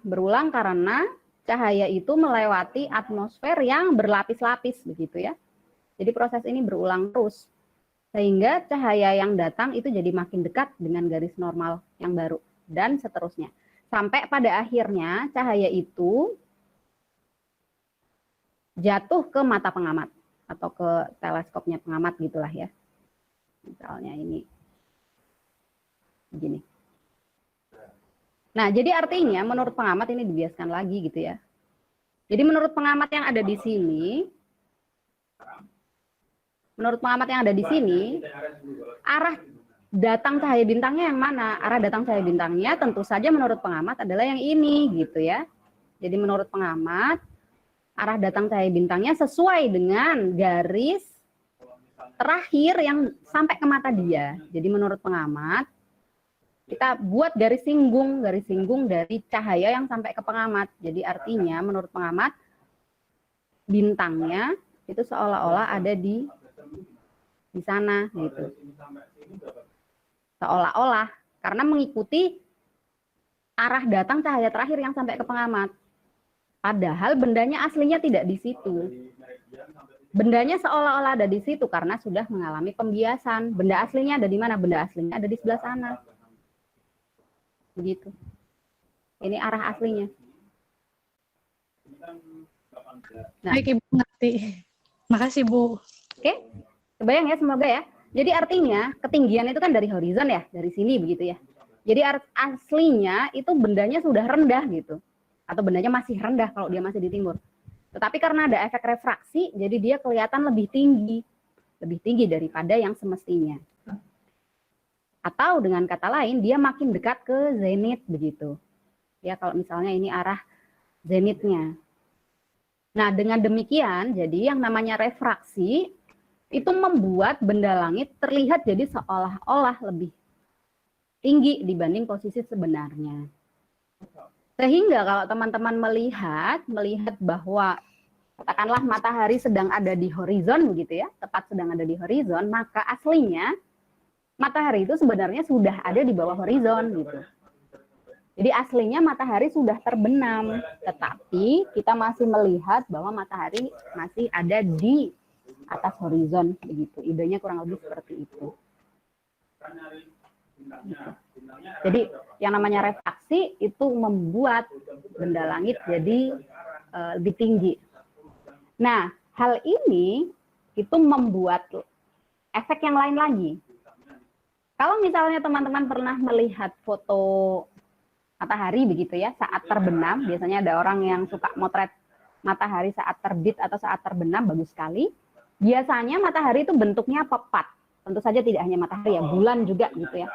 Speaker 1: karena cahaya itu melewati atmosfer yang berlapis-lapis begitu ya. Jadi proses ini berulang terus. Sehingga cahaya yang datang itu jadi makin dekat dengan garis normal yang baru dan seterusnya. Sampai pada akhirnya cahaya itu jatuh ke mata pengamat atau ke teleskopnya pengamat gitulah ya. Misalnya ini begini. Nah, jadi artinya menurut pengamat ini dibiaskan lagi gitu ya. Jadi menurut pengamat yang ada di sini, arah datang cahaya bintangnya yang mana? Arah datang cahaya bintangnya tentu saja menurut pengamat adalah yang ini gitu ya. Jadi menurut pengamat, arah datang cahaya bintangnya sesuai dengan garis terakhir yang sampai ke mata dia. Jadi menurut pengamat, kita buat garis singgung dari cahaya yang sampai ke pengamat. Jadi artinya menurut pengamat bintangnya itu seolah-olah ada di sana gitu. Seolah-olah karena mengikuti arah datang cahaya terakhir yang sampai ke pengamat. Padahal bendanya aslinya tidak di situ. Bendanya seolah-olah ada di situ karena sudah mengalami pembiasan. Benda aslinya ada di mana? Benda aslinya ada di sebelah sana. Begitu. Ini arah aslinya. Nah.
Speaker 2: Baik, Ibu ngerti. Makasih, Bu.
Speaker 1: Oke, kebayang ya, semoga ya. Jadi artinya ketinggian itu kan dari horizon ya, dari sini begitu ya. Jadi aslinya itu bendanya sudah rendah gitu. Atau bendanya masih rendah kalau dia masih di timur. Tetapi karena ada efek refraksi, jadi dia kelihatan lebih tinggi daripada yang semestinya. Atau dengan kata lain, dia makin dekat ke zenit begitu. Ya, kalau misalnya ini arah zenitnya. Nah, dengan demikian, jadi yang namanya refraksi itu membuat benda langit terlihat jadi seolah-olah lebih tinggi dibanding posisi sebenarnya. Sehingga kalau teman-teman melihat bahwa katakanlah matahari sedang ada di horizon begitu ya, tepat sedang ada di horizon, maka aslinya matahari itu sebenarnya sudah ada di bawah horizon gitu. Jadi aslinya matahari sudah terbenam, tetapi kita masih melihat bahwa matahari masih ada di atas horizon begitu. Idenya kurang lebih seperti itu. Jadi yang namanya refraksi itu membuat benda langit jadi lebih tinggi. Nah, hal ini itu membuat efek yang lain lagi. Kalau misalnya teman-teman pernah melihat foto matahari begitu ya, saat terbenam, biasanya ada orang yang suka motret matahari saat terbit atau saat terbenam, bagus sekali. Biasanya matahari itu bentuknya pepat. Tentu saja tidak hanya matahari ya, bulan juga gitu ya.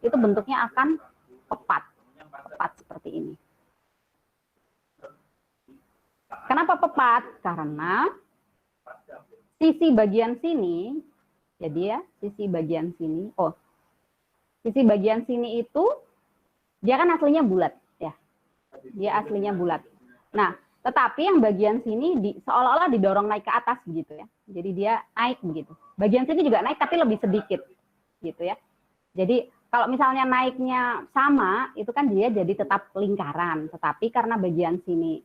Speaker 1: Itu bentuknya akan pepat seperti ini. Kenapa pepat? Karena sisi bagian sini, jadi ya, sisi bagian sini itu dia kan aslinya bulat ya. Dia aslinya bulat. Nah, Tetapi yang bagian sini seolah-olah didorong naik ke atas gitu ya. Jadi dia naik begitu. Bagian sini juga naik tapi lebih sedikit gitu ya. Jadi kalau misalnya naiknya sama, itu kan dia jadi tetap lingkaran. Tetapi karena bagian sini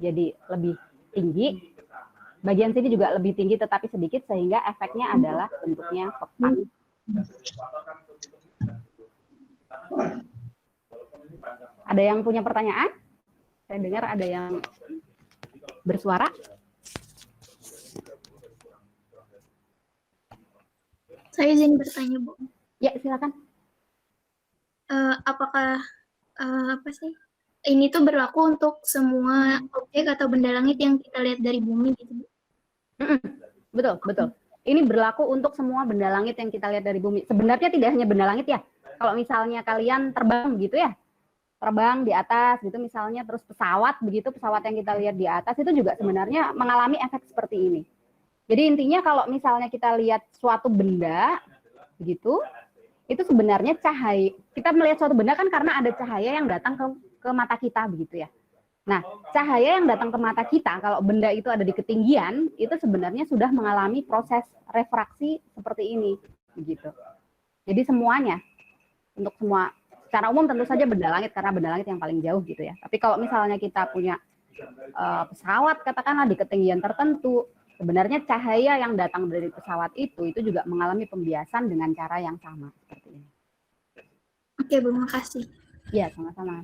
Speaker 1: jadi lebih tinggi, bagian sini juga lebih tinggi tetapi sedikit, sehingga efeknya adalah bentuknya kotak. Ada yang punya pertanyaan? Saya dengar ada yang bersuara.
Speaker 4: Saya izin bertanya, Bu.
Speaker 1: Ya, silakan.
Speaker 4: Apakah apa sih? Ini tuh berlaku untuk semua objek atau benda langit yang kita lihat dari bumi gitu, Bu?
Speaker 1: Betul, betul. Ini berlaku untuk semua benda langit yang kita lihat dari bumi. Sebenarnya tidak hanya benda langit ya. Kalau misalnya kalian terbang gitu ya, terbang di atas gitu misalnya, terus pesawat begitu, pesawat yang kita lihat di atas itu juga sebenarnya mengalami efek seperti ini. Jadi intinya kalau misalnya kita lihat suatu benda begitu, itu sebenarnya cahaya, kita melihat suatu benda kan karena ada cahaya yang datang ke mata kita begitu ya. Nah, cahaya yang datang ke mata kita, kalau benda itu ada di ketinggian, itu sebenarnya sudah mengalami proses refraksi seperti ini begitu. Jadi semuanya, untuk semua, secara umum tentu saja benda langit, karena benda langit yang paling jauh gitu ya. Tapi kalau misalnya kita punya pesawat katakanlah di ketinggian tertentu, sebenarnya cahaya yang datang dari pesawat itu juga mengalami pembiasan dengan cara yang sama seperti ini.
Speaker 4: Oke, Bu, makasih.
Speaker 1: Ya, sama-sama.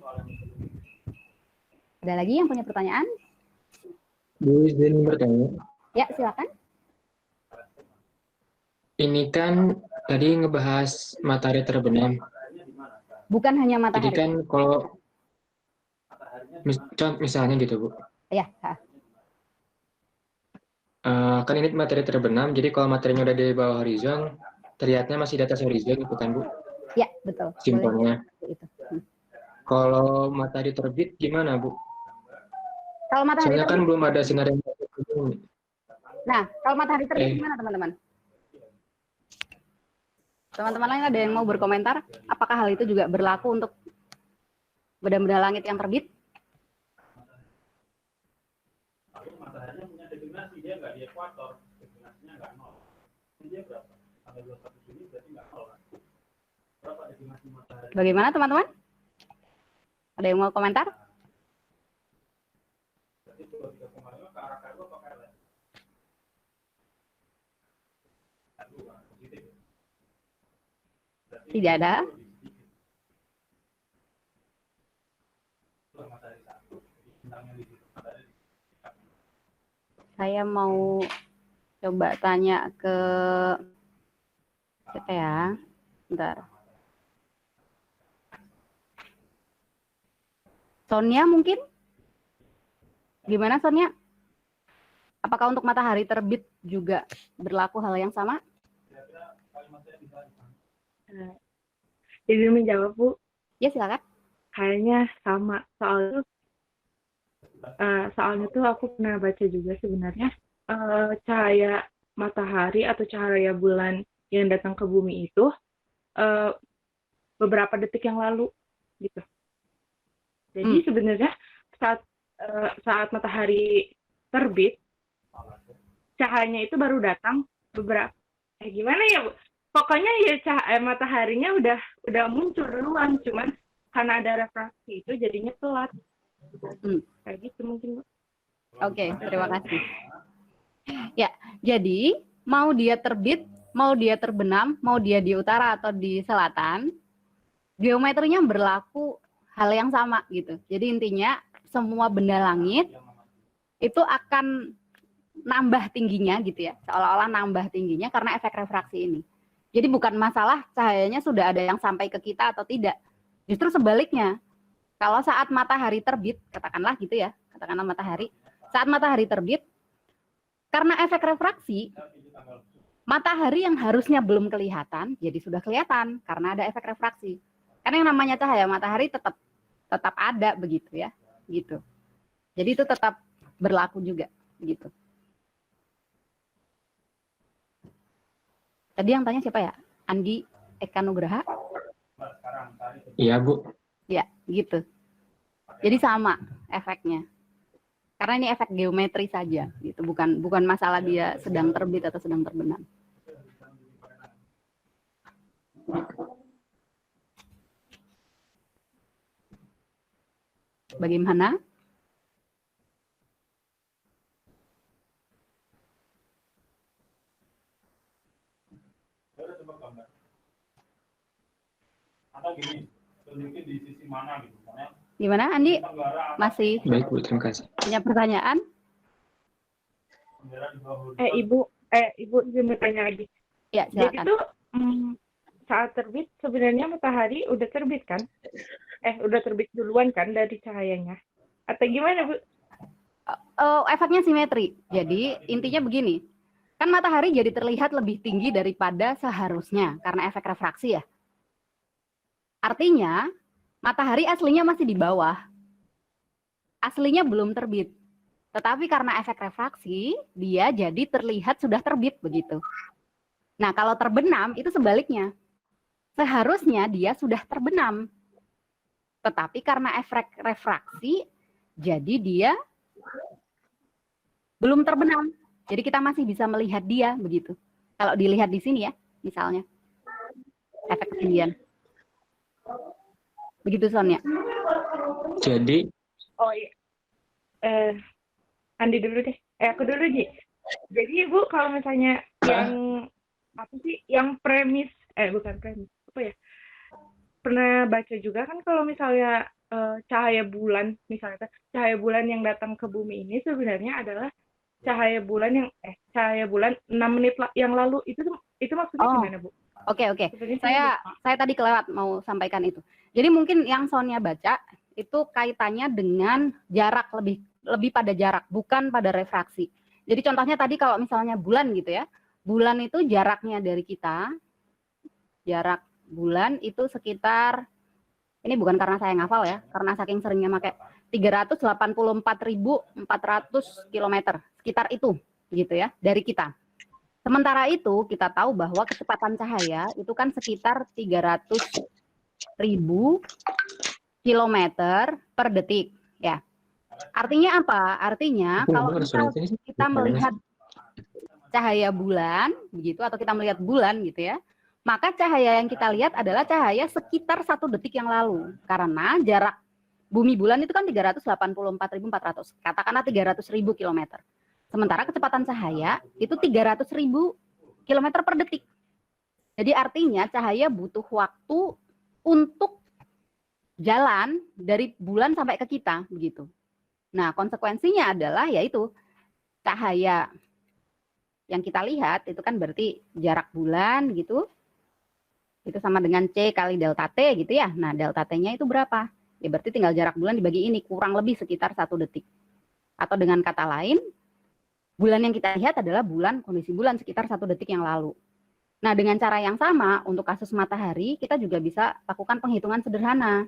Speaker 1: Ada lagi yang punya pertanyaan?
Speaker 5: Bu, izin bertanya.
Speaker 1: Ya, silakan.
Speaker 5: Ini kan tadi ngebahas matahari terbenam.
Speaker 1: Bukan hanya
Speaker 5: Jadi
Speaker 1: matahari.
Speaker 5: kan kalau misalnya gitu, Bu.
Speaker 1: Ya,
Speaker 5: Kan ini matahari terbenam, jadi kalau materinya udah di bawah horizon, terlihatnya masih di atas horizon gitu kan, Bu?
Speaker 1: ya betul.
Speaker 5: Simpelnya.
Speaker 1: Itu.
Speaker 5: Kalau matahari terbit gimana, Bu?
Speaker 1: Kalau matahari
Speaker 5: Soalnya
Speaker 1: terbit,
Speaker 5: kan belum ada sinar yang masuk ke bumi.
Speaker 1: nah kalau matahari terbit gimana teman-teman? Teman-teman lain ada yang mau berkomentar? Apakah hal itu juga berlaku untuk benda-benda langit yang terbit?
Speaker 3: Mataharinya punya definisi, dia nggak di ekuator, definisinya nggak nol. Dia berapa? Tanggal 21 Juni berarti nggak nol kan? Berapa definisi matahari?
Speaker 1: Bagaimana teman-teman? Ada yang mau komentar?
Speaker 3: Berarti 23,5 ke arah K2 apa ke arah?
Speaker 1: Tidak ada. Saya mau coba tanya ke siapa ya? Bentar. Sonia mungkin? Gimana Sonia? Apakah untuk matahari terbit juga berlaku hal yang sama?
Speaker 6: Jadi menjawab, Bu,
Speaker 1: Ya silakan.
Speaker 6: kayaknya sama. Soalnya tuh aku pernah baca juga sebenarnya cahaya matahari atau cahaya bulan yang datang ke bumi itu beberapa detik yang lalu gitu. Jadi sebenarnya saat matahari terbit, cahayanya itu baru datang beberapa. Gimana ya, Bu? Pokoknya ya cahaya mataharinya udah muncul duluan, cuman karena ada refraksi itu jadinya telat. Kayak gitu mungkin, Bu.
Speaker 1: Oke, terima kasih. Ya, jadi mau dia terbit, mau dia terbenam, mau dia di utara atau di selatan, geometrinya berlaku hal yang sama gitu. Jadi intinya semua benda langit itu akan nambah tingginya gitu ya, seolah-olah nambah tingginya karena efek refraksi ini. Jadi bukan masalah cahayanya sudah ada yang sampai ke kita atau tidak. Justru sebaliknya, kalau saat matahari terbit, katakanlah gitu ya, katakanlah matahari, saat matahari terbit, karena efek refraksi, matahari yang harusnya belum kelihatan, jadi sudah kelihatan karena ada efek refraksi. Karena yang namanya cahaya matahari tetap ada begitu ya, gitu. Jadi itu tetap berlaku juga, gitu. Tadi yang tanya siapa ya? Andi Eka Nugraha?
Speaker 5: Iya, Bu.
Speaker 1: Ya, gitu. Jadi sama efeknya. Karena ini efek geometri saja, gitu. Bukan masalah dia sedang terbit atau sedang terbenam. Bagaimana?
Speaker 3: Coba gambar. Atau gini, tunjukin di sisi mana gitu. Misalnya
Speaker 1: Gimana, Andi?
Speaker 3: tenggara
Speaker 1: Masih
Speaker 5: Baik Bu, terima kasih.
Speaker 1: punya pertanyaan?
Speaker 3: di bawah horizon.
Speaker 6: Ibu izin bertanya lagi.
Speaker 1: Ya,
Speaker 6: Jadi
Speaker 1: silakan.
Speaker 6: tuh saat terbit sebenarnya matahari udah terbit kan? Udah terbit duluan kan dari cahayanya? Atau gimana, Bu?
Speaker 1: Efeknya simetri. Jadi intinya begini, kan matahari jadi terlihat lebih tinggi daripada seharusnya karena efek refraksi ya. Artinya matahari aslinya masih di bawah, aslinya belum terbit. Tetapi karena efek refraksi, dia jadi terlihat sudah terbit begitu. Nah, kalau terbenam itu sebaliknya. Seharusnya dia sudah terbenam. Tetapi karena efek refraksi, jadi dia belum terbenam. Jadi kita masih bisa melihat dia begitu. Kalau dilihat di sini ya, misalnya. Efek ketinggian. Begitu, Sonia.
Speaker 5: Jadi,
Speaker 6: Oh iya. Andi dulu deh. Aku dulu, Ji. Jadi, Bu, kalau misalnya yang apa sih? Yang premis, bukan premis. Apa ya? Pernah baca juga kan kalau misalnya cahaya bulan, misalnya cahaya bulan yang datang ke bumi ini sebenarnya adalah cahaya bulan 6 menit yang lalu. Itu maksudnya gimana, Bu?
Speaker 1: Oke.
Speaker 6: Sebenarnya
Speaker 1: Saya tadi kelewat mau sampaikan itu. Jadi mungkin yang Sonia baca itu kaitannya dengan jarak, lebih pada jarak, bukan pada refraksi. Jadi contohnya tadi kalau misalnya bulan gitu ya. Bulan itu jaraknya dari kita, jarak bulan itu sekitar, ini bukan karena saya ngafal ya, karena saking seringnya pakai 384.400 km, sekitar itu gitu ya dari kita. Sementara itu kita tahu bahwa kecepatan cahaya itu kan sekitar 300.000 km per detik ya. Artinya apa? Artinya kalau kita melihat cahaya bulan begitu atau kita melihat bulan gitu ya, maka cahaya yang kita lihat adalah cahaya sekitar 1 detik yang lalu. Karena jarak bumi bulan itu kan 384.400, katakanlah 300.000 km. Sementara kecepatan cahaya itu 300.000 km per detik. Jadi artinya cahaya butuh waktu untuk jalan dari bulan sampai ke kita begitu. Nah, konsekuensinya adalah yaitu cahaya yang kita lihat itu kan berarti jarak bulan gitu. Itu sama dengan C kali delta T gitu ya. Nah, delta T-nya itu berapa? Ya berarti tinggal jarak bulan dibagi ini, kurang lebih sekitar 1 detik. Atau dengan kata lain, bulan yang kita lihat adalah kondisi bulan sekitar 1 detik yang lalu. Nah, dengan cara yang sama, untuk kasus matahari, kita juga bisa lakukan penghitungan sederhana.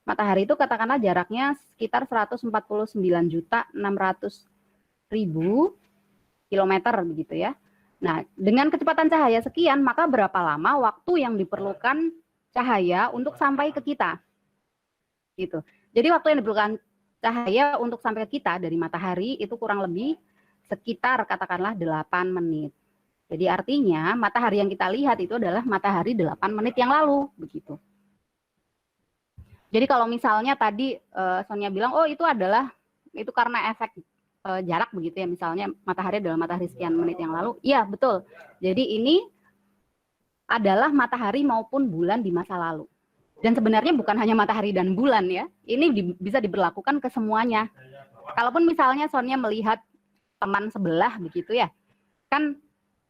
Speaker 1: Matahari itu katakanlah jaraknya sekitar 149.600.000 kilometer begitu ya. Nah, dengan kecepatan cahaya sekian, maka berapa lama waktu yang diperlukan cahaya untuk sampai ke kita? Gitu. Jadi waktu yang diperlukan cahaya untuk sampai ke kita dari matahari itu kurang lebih sekitar katakanlah 8 menit. Jadi artinya matahari yang kita lihat itu adalah matahari 8 menit yang lalu begitu. Jadi kalau misalnya tadi Sonia bilang, oh itu karena efek jarak begitu ya, misalnya matahari adalah matahari sekian menit yang lalu. Iya, betul. Jadi ini adalah matahari maupun bulan di masa lalu. Dan sebenarnya bukan hanya matahari dan bulan ya. Ini bisa diberlakukan ke semuanya. Kalaupun misalnya Sonia melihat teman sebelah begitu ya. Kan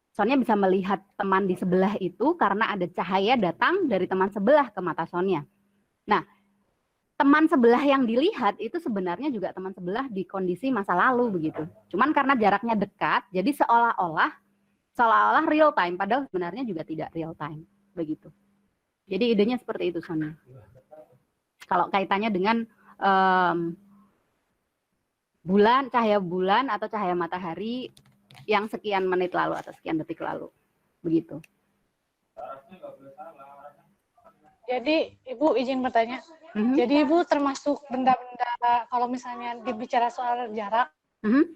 Speaker 1: Sonia bisa melihat teman di sebelah itu karena ada cahaya datang dari teman sebelah ke mata Sonia. Nah, teman sebelah yang dilihat itu sebenarnya juga teman sebelah di kondisi masa lalu begitu. Cuman karena jaraknya dekat, jadi seolah-olah real time, padahal sebenarnya juga tidak real time begitu. Jadi idenya seperti itu, Sonia. Kalau kaitannya dengan cahaya bulan atau cahaya matahari yang sekian menit lalu atau sekian detik lalu, begitu.
Speaker 2: Jadi Ibu izin bertanya.
Speaker 1: Mhm.
Speaker 2: Jadi Ibu termasuk benda-benda kalau misalnya dibicara soal jarak,
Speaker 1: Mhm.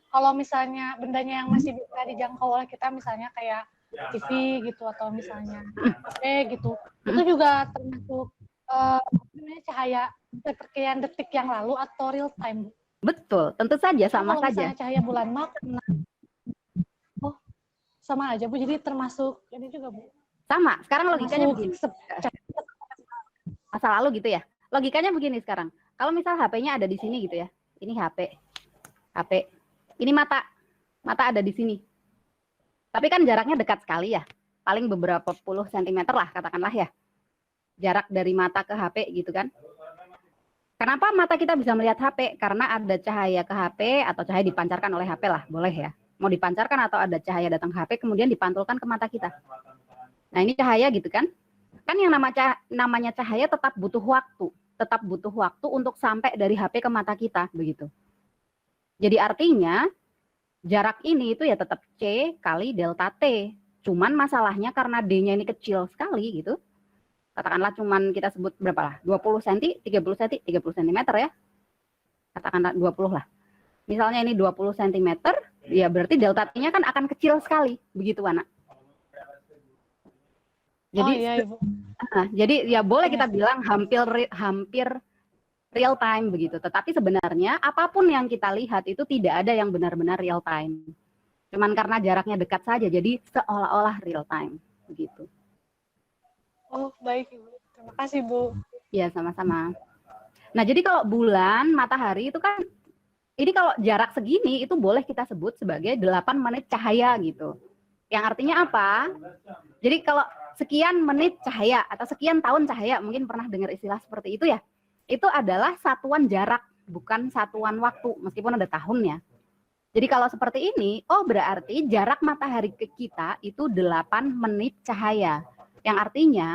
Speaker 2: kalau misalnya bendanya yang masih bisa dijangkau oleh kita, misalnya kayak TV gitu atau misalnya HP gitu, itu juga termasuk namanya cahaya sepersekian detik yang lalu atau real time, Bu?
Speaker 1: Betul, tentu saja
Speaker 2: Karena
Speaker 1: sama
Speaker 2: kalau
Speaker 1: saja.
Speaker 2: misalnya cahaya bulan malam, oh sama aja Bu, jadi termasuk ini juga Bu.
Speaker 1: Sama. Sekarang logikanya
Speaker 2: Termasuk
Speaker 1: begini. Masa lalu gitu ya. Logikanya begini sekarang. Kalau misal HP-nya ada di sini gitu ya. Ini HP. Ini mata. Mata ada di sini. Tapi kan jaraknya dekat sekali ya. Paling beberapa puluh sentimeter lah katakanlah ya. Jarak dari mata ke HP gitu kan. Kenapa mata kita bisa melihat HP? Karena ada cahaya ke HP atau cahaya dipancarkan oleh HP lah. Boleh ya. Mau dipancarkan atau ada cahaya datang ke HP kemudian dipantulkan ke mata kita. Nah ini cahaya gitu kan. Kan yang namanya cahaya tetap butuh waktu untuk sampai dari HP ke mata kita begitu. Jadi artinya jarak ini itu ya tetap C kali delta T. Cuman masalahnya karena D-nya ini kecil sekali gitu. Katakanlah cuman kita sebut berapa lah? 20 cm, 30 cm ya. Katakanlah 20 lah. Misalnya ini 20 cm, ya berarti delta T-nya kan akan kecil sekali begitu anak. Jadi
Speaker 2: oh iya Ibu.
Speaker 1: jadi ya boleh kita bilang hampir real time begitu. Tetapi sebenarnya apapun yang kita lihat itu tidak ada yang benar-benar real time. Cuman karena jaraknya dekat saja, jadi seolah-olah real time begitu.
Speaker 2: Oh baik Ibu, terima kasih Bu.
Speaker 1: Ya sama-sama. Nah jadi kalau bulan, matahari itu kan, ini kalau jarak segini itu boleh kita sebut sebagai 8 menit cahaya gitu. Yang artinya apa? Jadi kalau sekian menit cahaya atau sekian tahun cahaya, mungkin pernah dengar istilah seperti itu ya. Itu adalah satuan jarak, bukan satuan waktu, meskipun ada tahunnya. Jadi kalau seperti ini, oh berarti jarak matahari ke kita itu 8 menit cahaya. Yang artinya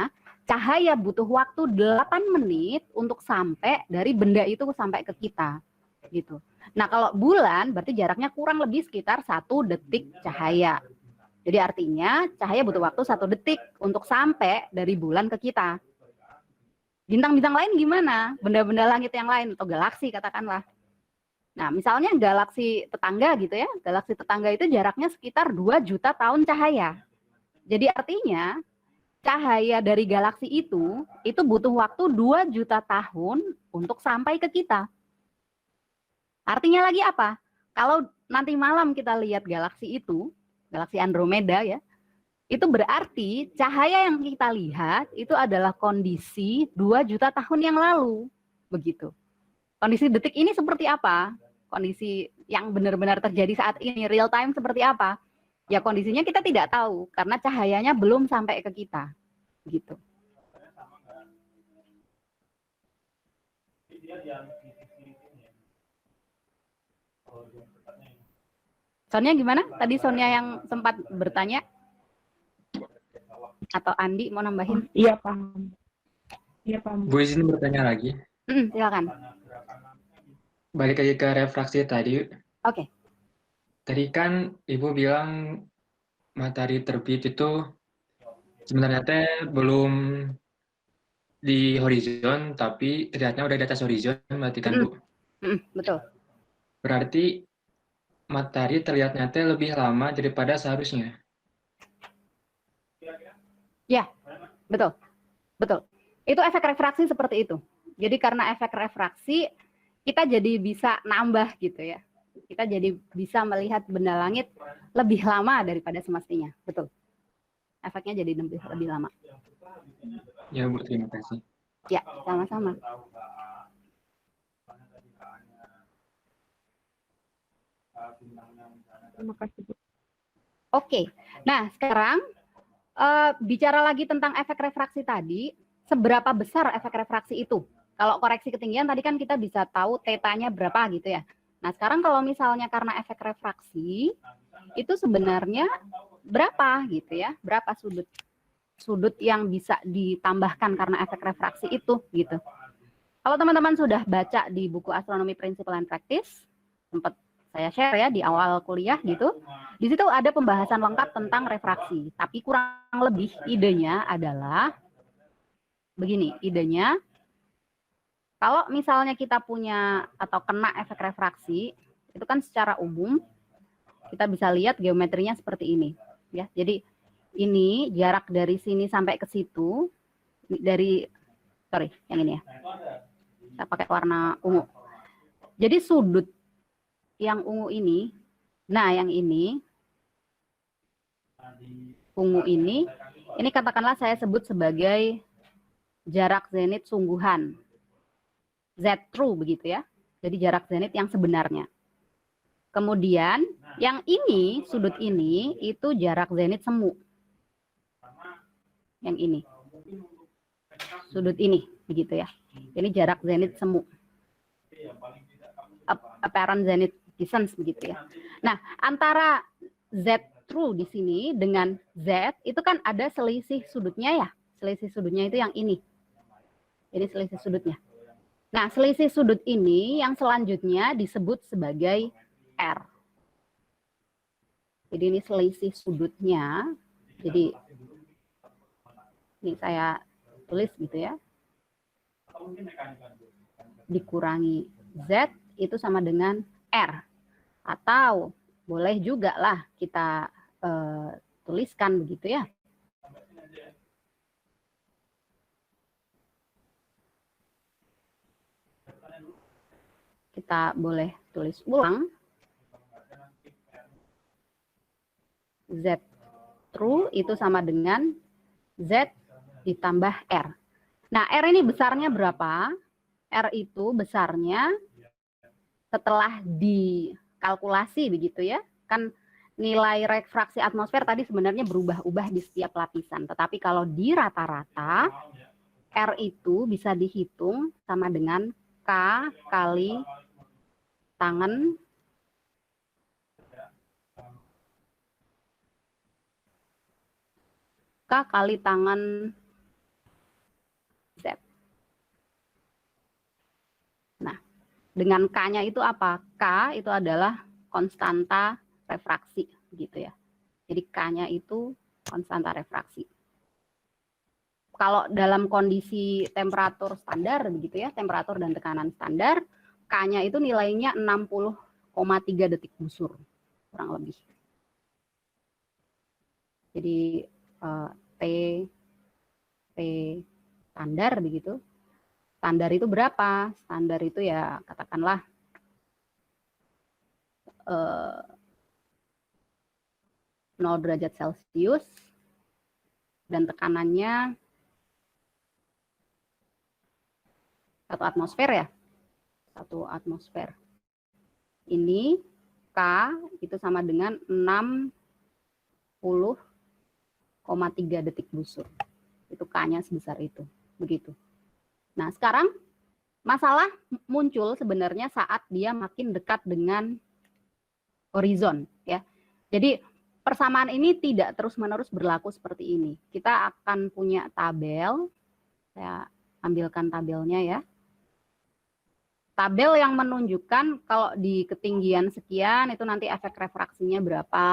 Speaker 1: cahaya butuh waktu 8 menit untuk sampai dari benda itu sampai ke kita. Gitu. Nah kalau bulan berarti jaraknya kurang lebih sekitar 1 detik cahaya. Jadi artinya cahaya butuh waktu 1 detik untuk sampai dari bulan ke kita. Bintang-bintang lain gimana? Benda-benda langit yang lain atau galaksi katakanlah. Nah misalnya galaksi tetangga gitu ya. Galaksi tetangga itu jaraknya sekitar 2 juta tahun cahaya. Jadi artinya cahaya dari galaksi itu butuh waktu 2 juta tahun untuk sampai ke kita. Artinya lagi apa? Kalau nanti malam kita lihat galaksi itu, galaksi Andromeda ya, itu berarti cahaya yang kita lihat itu adalah kondisi 2 juta tahun yang lalu. Begitu. Kondisi detik ini seperti apa? Kondisi yang benar-benar terjadi saat ini, real time seperti apa? Ya kondisinya kita tidak tahu, karena cahayanya belum sampai ke kita. Gitu. Sonia gimana? Tadi Sonia yang sempat bertanya? Atau Andi mau nambahin?
Speaker 6: Iya paham. Iya paham.
Speaker 5: Bu izin bertanya lagi.
Speaker 1: Silakan.
Speaker 5: Balik lagi ke refraksi tadi.
Speaker 1: Oke.
Speaker 5: Tadi kan Ibu bilang matahari terbit itu sebenarnya belum di horizon, tapi terlihatnya udah di atas horizon, berarti kan Bu?
Speaker 1: Betul.
Speaker 5: Berarti matahari terlihatnya lebih lama daripada seharusnya.
Speaker 1: Ya, betul. Betul. Itu efek refraksi seperti itu. Jadi karena efek refraksi, kita jadi bisa nambah gitu ya. Kita jadi bisa melihat benda langit lebih lama daripada semestinya. Betul. Efeknya jadi lebih lama.
Speaker 5: Ya Bu, terima kasih.
Speaker 1: Ya, sama-sama.
Speaker 6: Terima kasih Bu.
Speaker 1: Oke. Nah, sekarang bicara lagi tentang efek refraksi tadi, seberapa besar efek refraksi itu? Kalau koreksi ketinggian tadi kan kita bisa tahu tetanya berapa gitu ya. Nah, sekarang kalau misalnya karena efek refraksi, itu sebenarnya berapa gitu ya? Berapa sudut yang bisa ditambahkan karena efek refraksi itu gitu. Kalau teman-teman sudah baca di buku Astronomi Principle and Practice, sempat saya share ya di awal kuliah gitu. Di situ ada pembahasan lengkap tentang refraksi, tapi kurang lebih idenya adalah begini, idenya kalau misalnya kita punya atau kena efek refraksi, itu kan secara umum kita bisa lihat geometrinya seperti ini ya. Jadi ini jarak dari sini sampai ke situ dari yang ini ya. Saya pakai warna ungu. Jadi sudut yang ungu ini, nah yang ini ungu ini katakanlah saya sebut sebagai jarak zenit sungguhan. Z true begitu ya. Jadi jarak zenit yang sebenarnya. Kemudian yang ini, sudut ini itu jarak zenit semu. Yang ini. Sudut ini begitu ya. Ini jarak zenit semu. Apparent zenith distance begitu ya. Nah, antara Z true di sini dengan Z itu kan ada selisih sudutnya ya. Selisih sudutnya itu yang ini. Ini selisih sudutnya. Nah, selisih sudut ini yang selanjutnya disebut sebagai R. Jadi ini selisih sudutnya. Jadi ini saya tulis gitu ya. Dikurangi Z itu sama dengan R. Atau boleh juga lah kita tuliskan begitu ya. Kita boleh tulis ulang. Z true itu sama dengan Z ditambah R. Nah, R ini besarnya berapa? R itu besarnya setelah dikalkulasi begitu ya. Kan nilai refraksi atmosfer tadi sebenarnya berubah-ubah di setiap lapisan. Tetapi kalau di rata-rata, R itu bisa dihitung sama dengan K kali tangan K kali tangan Z. Nah, dengan K-nya itu apa? K itu adalah konstanta refraksi, gitu ya. Jadi K-nya itu konstanta refraksi. Kalau dalam kondisi temperatur standar, begitu ya, temperatur dan tekanan standar, K-nya itu nilainya 60,3 detik busur, kurang lebih. Jadi T standar begitu. Standar itu berapa? Standar itu ya katakanlah 0 derajat Celcius dan tekanannya 1 atmosfer ya. 1 atmosfer. Ini K itu sama dengan 60,3 detik busur. Itu K-nya sebesar itu. Begitu. Nah, sekarang masalah muncul sebenarnya saat dia makin dekat dengan horizon ya. Jadi persamaan ini tidak terus-menerus berlaku seperti ini. Kita akan punya tabel. Saya ambilkan tabelnya ya. Tabel yang menunjukkan kalau di ketinggian sekian itu nanti efek refraksinya berapa.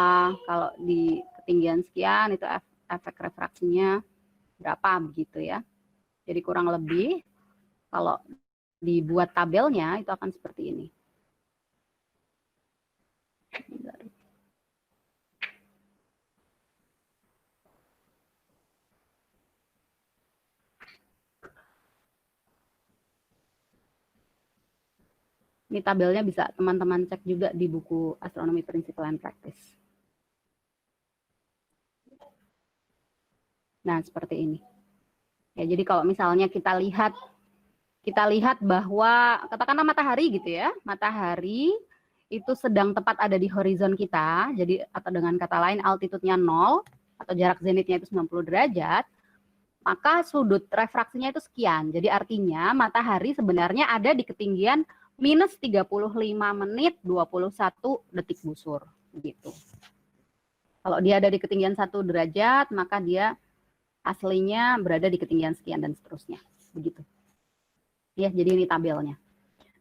Speaker 1: Kalau di ketinggian sekian itu efek refraksinya berapa begitu ya. Jadi kurang lebih kalau dibuat tabelnya itu akan seperti ini. Ini tabelnya bisa teman-teman cek juga di buku Astronomy Principle and Practice. Nah, seperti ini. Ya, jadi kalau misalnya kita lihat bahwa katakanlah matahari gitu ya. Matahari itu sedang tepat ada di horizon kita. Jadi atau dengan kata lain altitude-nya 0 atau jarak zenitnya itu 90 derajat. Maka sudut refraksinya itu sekian. Jadi artinya matahari sebenarnya ada di ketinggian minus 35 menit 21 detik busur begitu. Kalau dia ada di ketinggian 1 derajat, maka dia aslinya berada di ketinggian sekian dan seterusnya, begitu. Ya, jadi ini tabelnya.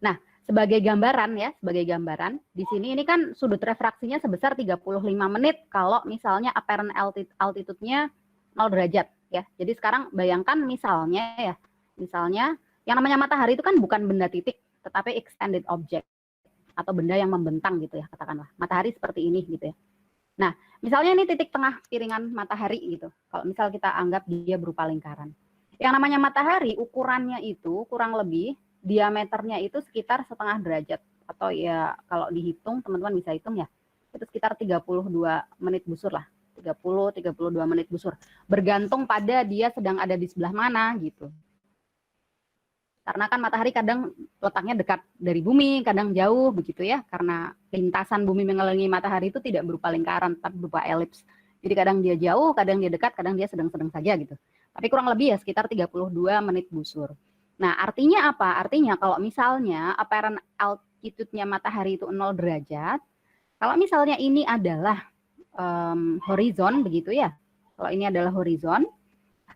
Speaker 1: Nah, sebagai gambaran ya, sebagai gambaran, di sini ini kan sudut refraksinya sebesar 35 menit kalau misalnya apparent altitude-nya 0 derajat ya. Jadi sekarang bayangkan misalnya yang namanya matahari itu kan bukan benda titik, tetapi extended object atau benda yang membentang gitu ya, katakanlah. Matahari seperti ini gitu ya. Nah, misalnya ini titik tengah piringan matahari gitu. Kalau misal kita anggap dia berupa lingkaran. Yang namanya matahari ukurannya itu kurang lebih diameternya itu sekitar 1/2 derajat atau ya kalau dihitung teman-teman bisa hitung ya. Itu sekitar 32 menit busur lah. 32 menit busur. Bergantung pada dia sedang ada di sebelah mana gitu. Karena kan matahari kadang letaknya dekat dari bumi, kadang jauh begitu ya. Karena lintasan bumi mengelilingi matahari itu tidak berupa lingkaran, tapi berupa elips. Jadi kadang dia jauh, kadang dia dekat, kadang dia sedang-sedang saja gitu. Tapi kurang lebih ya sekitar 32 menit busur. Nah, artinya apa? Artinya kalau misalnya apparent altitude-nya matahari itu 0 derajat, kalau misalnya ini adalah horizon begitu ya. Kalau ini adalah horizon,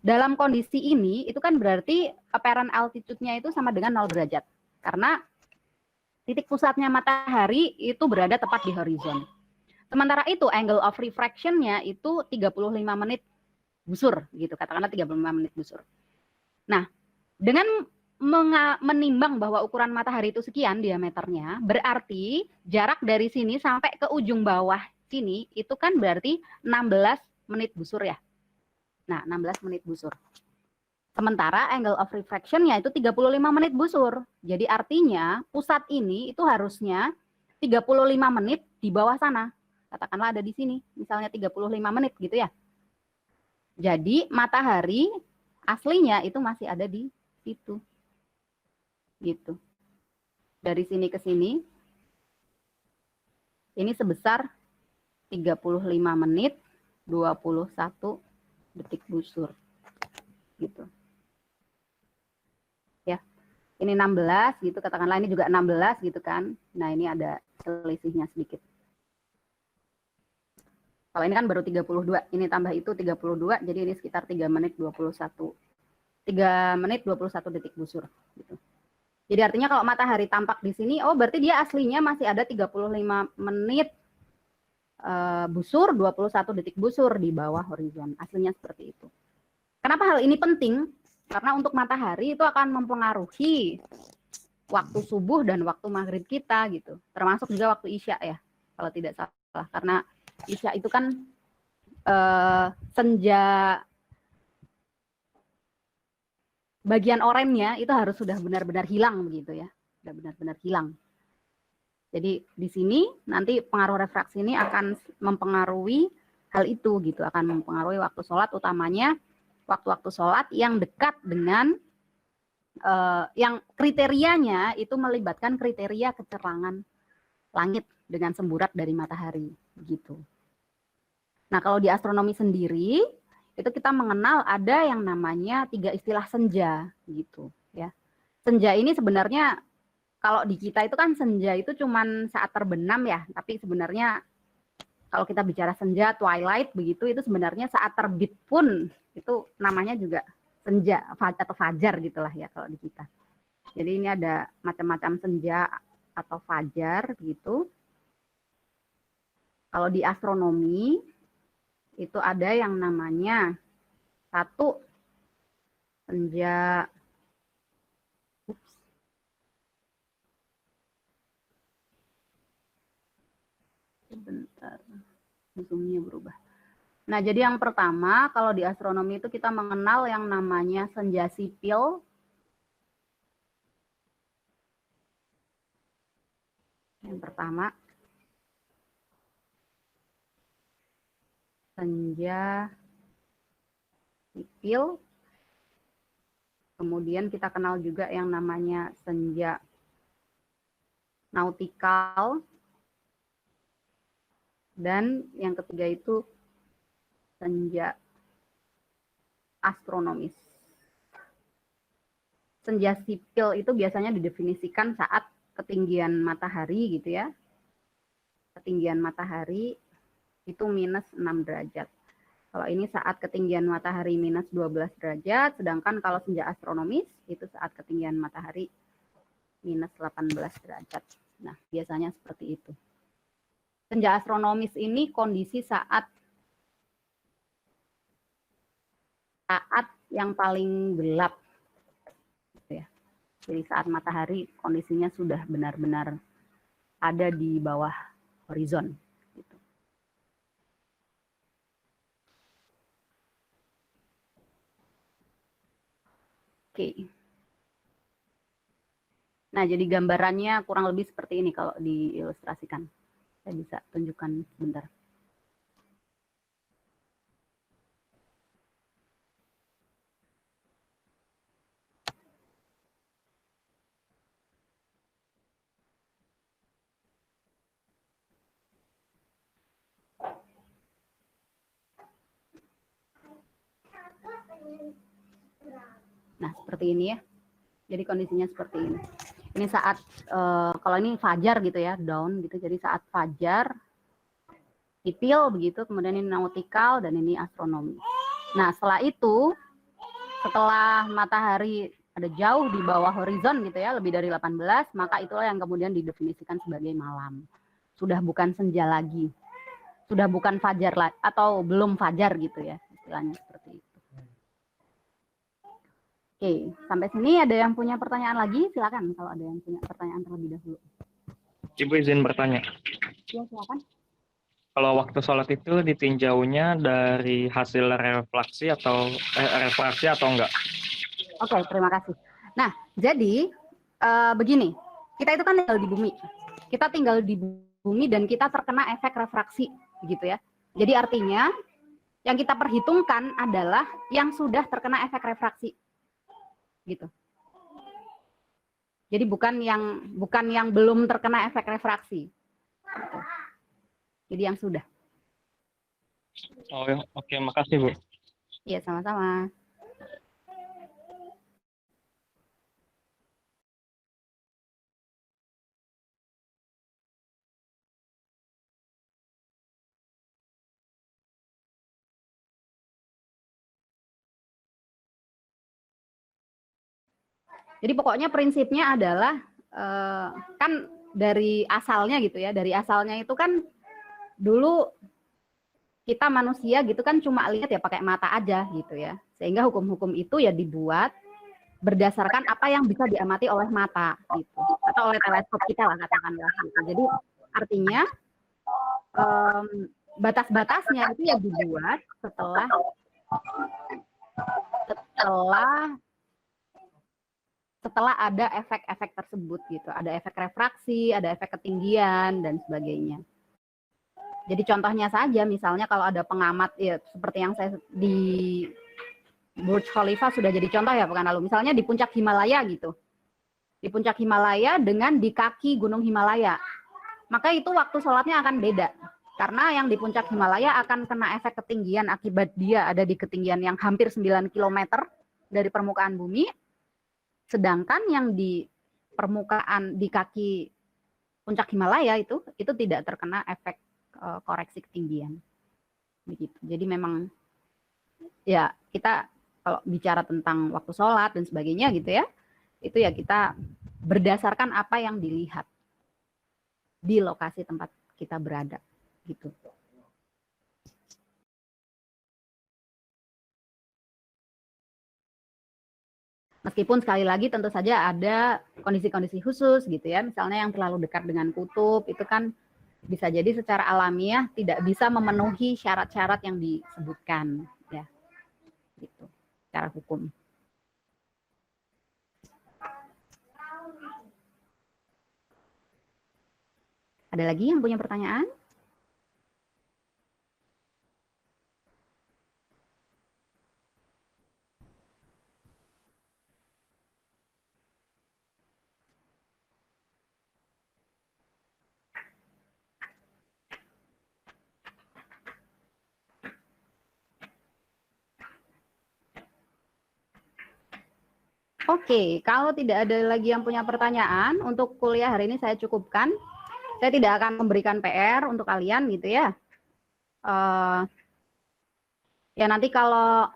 Speaker 1: dalam kondisi ini itu kan berarti apparent altitude-nya itu sama dengan 0 derajat. Karena titik pusatnya matahari itu berada tepat di horizon. Sementara itu angle of refraction-nya itu 35 menit busur gitu, katakanlah 35 menit busur. Nah, dengan menimbang bahwa ukuran matahari itu sekian diameternya, berarti jarak dari sini sampai ke ujung bawah sini itu kan berarti 16 menit busur ya. Nah, 16 menit busur. Sementara angle of refraction-nya itu 35 menit busur. Jadi artinya pusat ini itu harusnya 35 menit di bawah sana. Katakanlah ada di sini, misalnya 35 menit gitu ya. Jadi matahari aslinya itu masih ada di situ. Gitu. Dari sini ke sini ini sebesar 35 menit 21 detik busur. Gitu. Ya. Ini 16 gitu, katakanlah ini juga 16 gitu kan. Nah, ini ada selisihnya sedikit. Kalau ini kan baru 32, ini tambah itu 32, jadi ini sekitar 3 menit 21. 3 menit 21 detik busur gitu. Jadi artinya kalau matahari tampak di sini, oh berarti dia aslinya masih ada 35 menit busur, 21 detik busur di bawah horizon. Aslinya seperti itu. Kenapa hal ini penting? Karena untuk matahari itu akan mempengaruhi waktu subuh dan waktu maghrib kita gitu. Termasuk juga waktu isya ya, kalau tidak salah. Karena isya itu kan senja bagian oranye itu harus sudah benar-benar hilang begitu ya. Sudah benar-benar hilang. Jadi di sini nanti pengaruh refraksi ini akan mempengaruhi hal itu gitu, akan mempengaruhi waktu sholat, utamanya waktu-waktu sholat yang dekat dengan yang kriterianya itu melibatkan kriteria kecerangan langit dengan semburat dari matahari gitu. Nah kalau di astronomi sendiri itu kita mengenal ada yang namanya 3 istilah senja gitu ya. Senja ini sebenarnya kalau di kita itu kan senja itu cuman saat terbenam ya, tapi sebenarnya kalau kita bicara senja, twilight begitu, itu sebenarnya saat terbit pun itu namanya juga senja atau fajar gitulah ya kalau di kita. Jadi ini ada macam-macam senja atau fajar gitu. Kalau di astronomi itu ada yang namanya satu senja sebentar, zoom-nya berubah. Nah, jadi yang pertama, kalau di astronomi itu kita mengenal yang namanya senja sipil. Yang pertama, senja sipil. Kemudian kita kenal juga yang namanya senja nautikal. Dan yang ketiga itu senja astronomis. Senja sipil itu biasanya didefinisikan saat ketinggian matahari gitu ya. Ketinggian matahari itu minus 6 derajat. Kalau ini saat ketinggian matahari minus 12 derajat, sedangkan kalau senja astronomis itu saat ketinggian matahari minus 18 derajat. Nah, biasanya seperti itu. Senja astronomis ini kondisi saat yang paling gelap. Gitu ya. Jadi saat matahari kondisinya sudah benar-benar ada di bawah horizon. Gitu. Oke. Nah, jadi gambarannya kurang lebih seperti ini kalau diilustrasikan. Saya bisa tunjukkan sebentar. Nah, seperti ini ya. Jadi kondisinya seperti ini. Ini saat kalau ini fajar gitu ya, dawn gitu. Jadi saat fajar, sipil begitu, kemudian ini nautikal dan ini astronomi. Nah, setelah itu, setelah matahari ada jauh di bawah horizon gitu ya, lebih dari 18, maka itulah yang kemudian didefinisikan sebagai malam. Sudah bukan senja lagi. Sudah bukan fajar lagi atau belum fajar gitu ya, istilahnya seperti itu. Oke, sampai sini ada yang punya pertanyaan lagi? Silakan kalau ada yang punya pertanyaan terlebih dahulu.
Speaker 7: Ibu izin bertanya.
Speaker 1: Ya, silakan.
Speaker 7: Kalau waktu sholat itu ditinjaunya dari hasil refraksi atau enggak?
Speaker 1: Oke, terima kasih. Nah, jadi begini, kita itu kan tinggal di bumi. Kita tinggal di bumi dan kita terkena efek refraksi, gitu ya. Jadi artinya yang kita perhitungkan adalah yang sudah terkena efek refraksi. Gitu. Jadi bukan yang belum terkena efek refraksi. Gitu. Jadi yang sudah.
Speaker 7: Oh ya, oke, makasih Bu.
Speaker 1: Iya, sama-sama. Jadi pokoknya prinsipnya adalah kan dari asalnya gitu ya, dari asalnya itu kan dulu kita manusia gitu kan cuma lihat ya pakai mata aja gitu ya, sehingga hukum-hukum itu ya dibuat berdasarkan apa yang bisa diamati oleh mata gitu, atau oleh teleskop kita lah katakanlah gitu. Jadi artinya batas-batasnya itu ya dibuat setelah ada efek-efek tersebut gitu, ada efek refraksi, ada efek ketinggian dan sebagainya. Jadi contohnya saja, misalnya kalau ada pengamat ya seperti yang saya di Burj Khalifa sudah jadi contoh ya pekan lalu. Misalnya di puncak Himalaya gitu, di puncak Himalaya dengan di kaki Gunung Himalaya, maka itu waktu sholatnya akan beda. Karena yang di puncak Himalaya akan kena efek ketinggian akibat dia ada di ketinggian yang hampir 9 km dari permukaan bumi. Sedangkan yang di permukaan di kaki puncak Himalaya itu tidak terkena efek koreksi ketinggian. Begitu. Jadi memang ya kita kalau bicara tentang waktu sholat dan sebagainya gitu ya, itu ya kita berdasarkan apa yang dilihat di lokasi tempat kita berada gitu. Meskipun sekali lagi tentu saja ada kondisi-kondisi khusus gitu ya, misalnya yang terlalu dekat dengan kutub itu kan bisa jadi secara alamiah tidak bisa memenuhi syarat-syarat yang disebutkan ya, gitu, secara hukum. Ada lagi yang punya pertanyaan? Oke, kalau tidak ada lagi yang punya pertanyaan, untuk kuliah hari ini saya cukupkan. Saya tidak akan memberikan PR untuk kalian gitu ya. Ya nanti kalau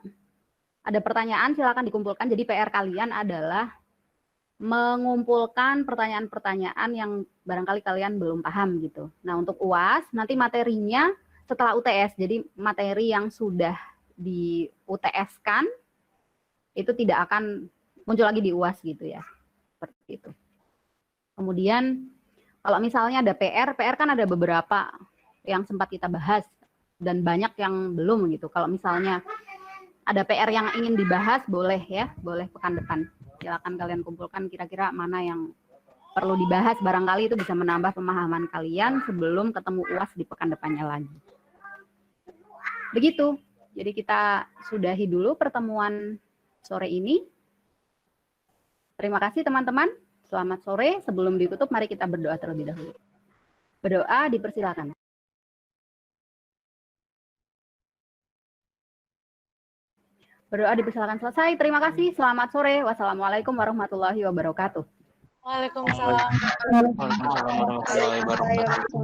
Speaker 1: ada pertanyaan silakan dikumpulkan. Jadi PR kalian adalah mengumpulkan pertanyaan-pertanyaan yang barangkali kalian belum paham gitu. Nah, untuk UAS nanti materinya setelah UTS. Jadi materi yang sudah di UTS-kan itu tidak akan muncul lagi di UAS gitu ya. Seperti itu. Kemudian kalau misalnya ada PR kan ada beberapa yang sempat kita bahas dan banyak yang belum gitu. Kalau misalnya ada PR yang ingin dibahas boleh ya, boleh pekan depan. Silakan kalian kumpulkan kira-kira mana yang perlu dibahas, barangkali itu bisa menambah pemahaman kalian sebelum ketemu UAS di pekan depannya lagi. Begitu. Jadi kita sudahi dulu pertemuan sore ini. Terima kasih teman-teman. Selamat sore. Sebelum ditutup, mari kita berdoa terlebih dahulu. Berdoa dipersilakan. Berdoa dipersilakan selesai. Terima kasih. Selamat sore. Wassalamualaikum warahmatullahi wabarakatuh.
Speaker 2: Waalaikumsalam.
Speaker 7: Waalaikumsalam warahmatullahi wabarakatuh.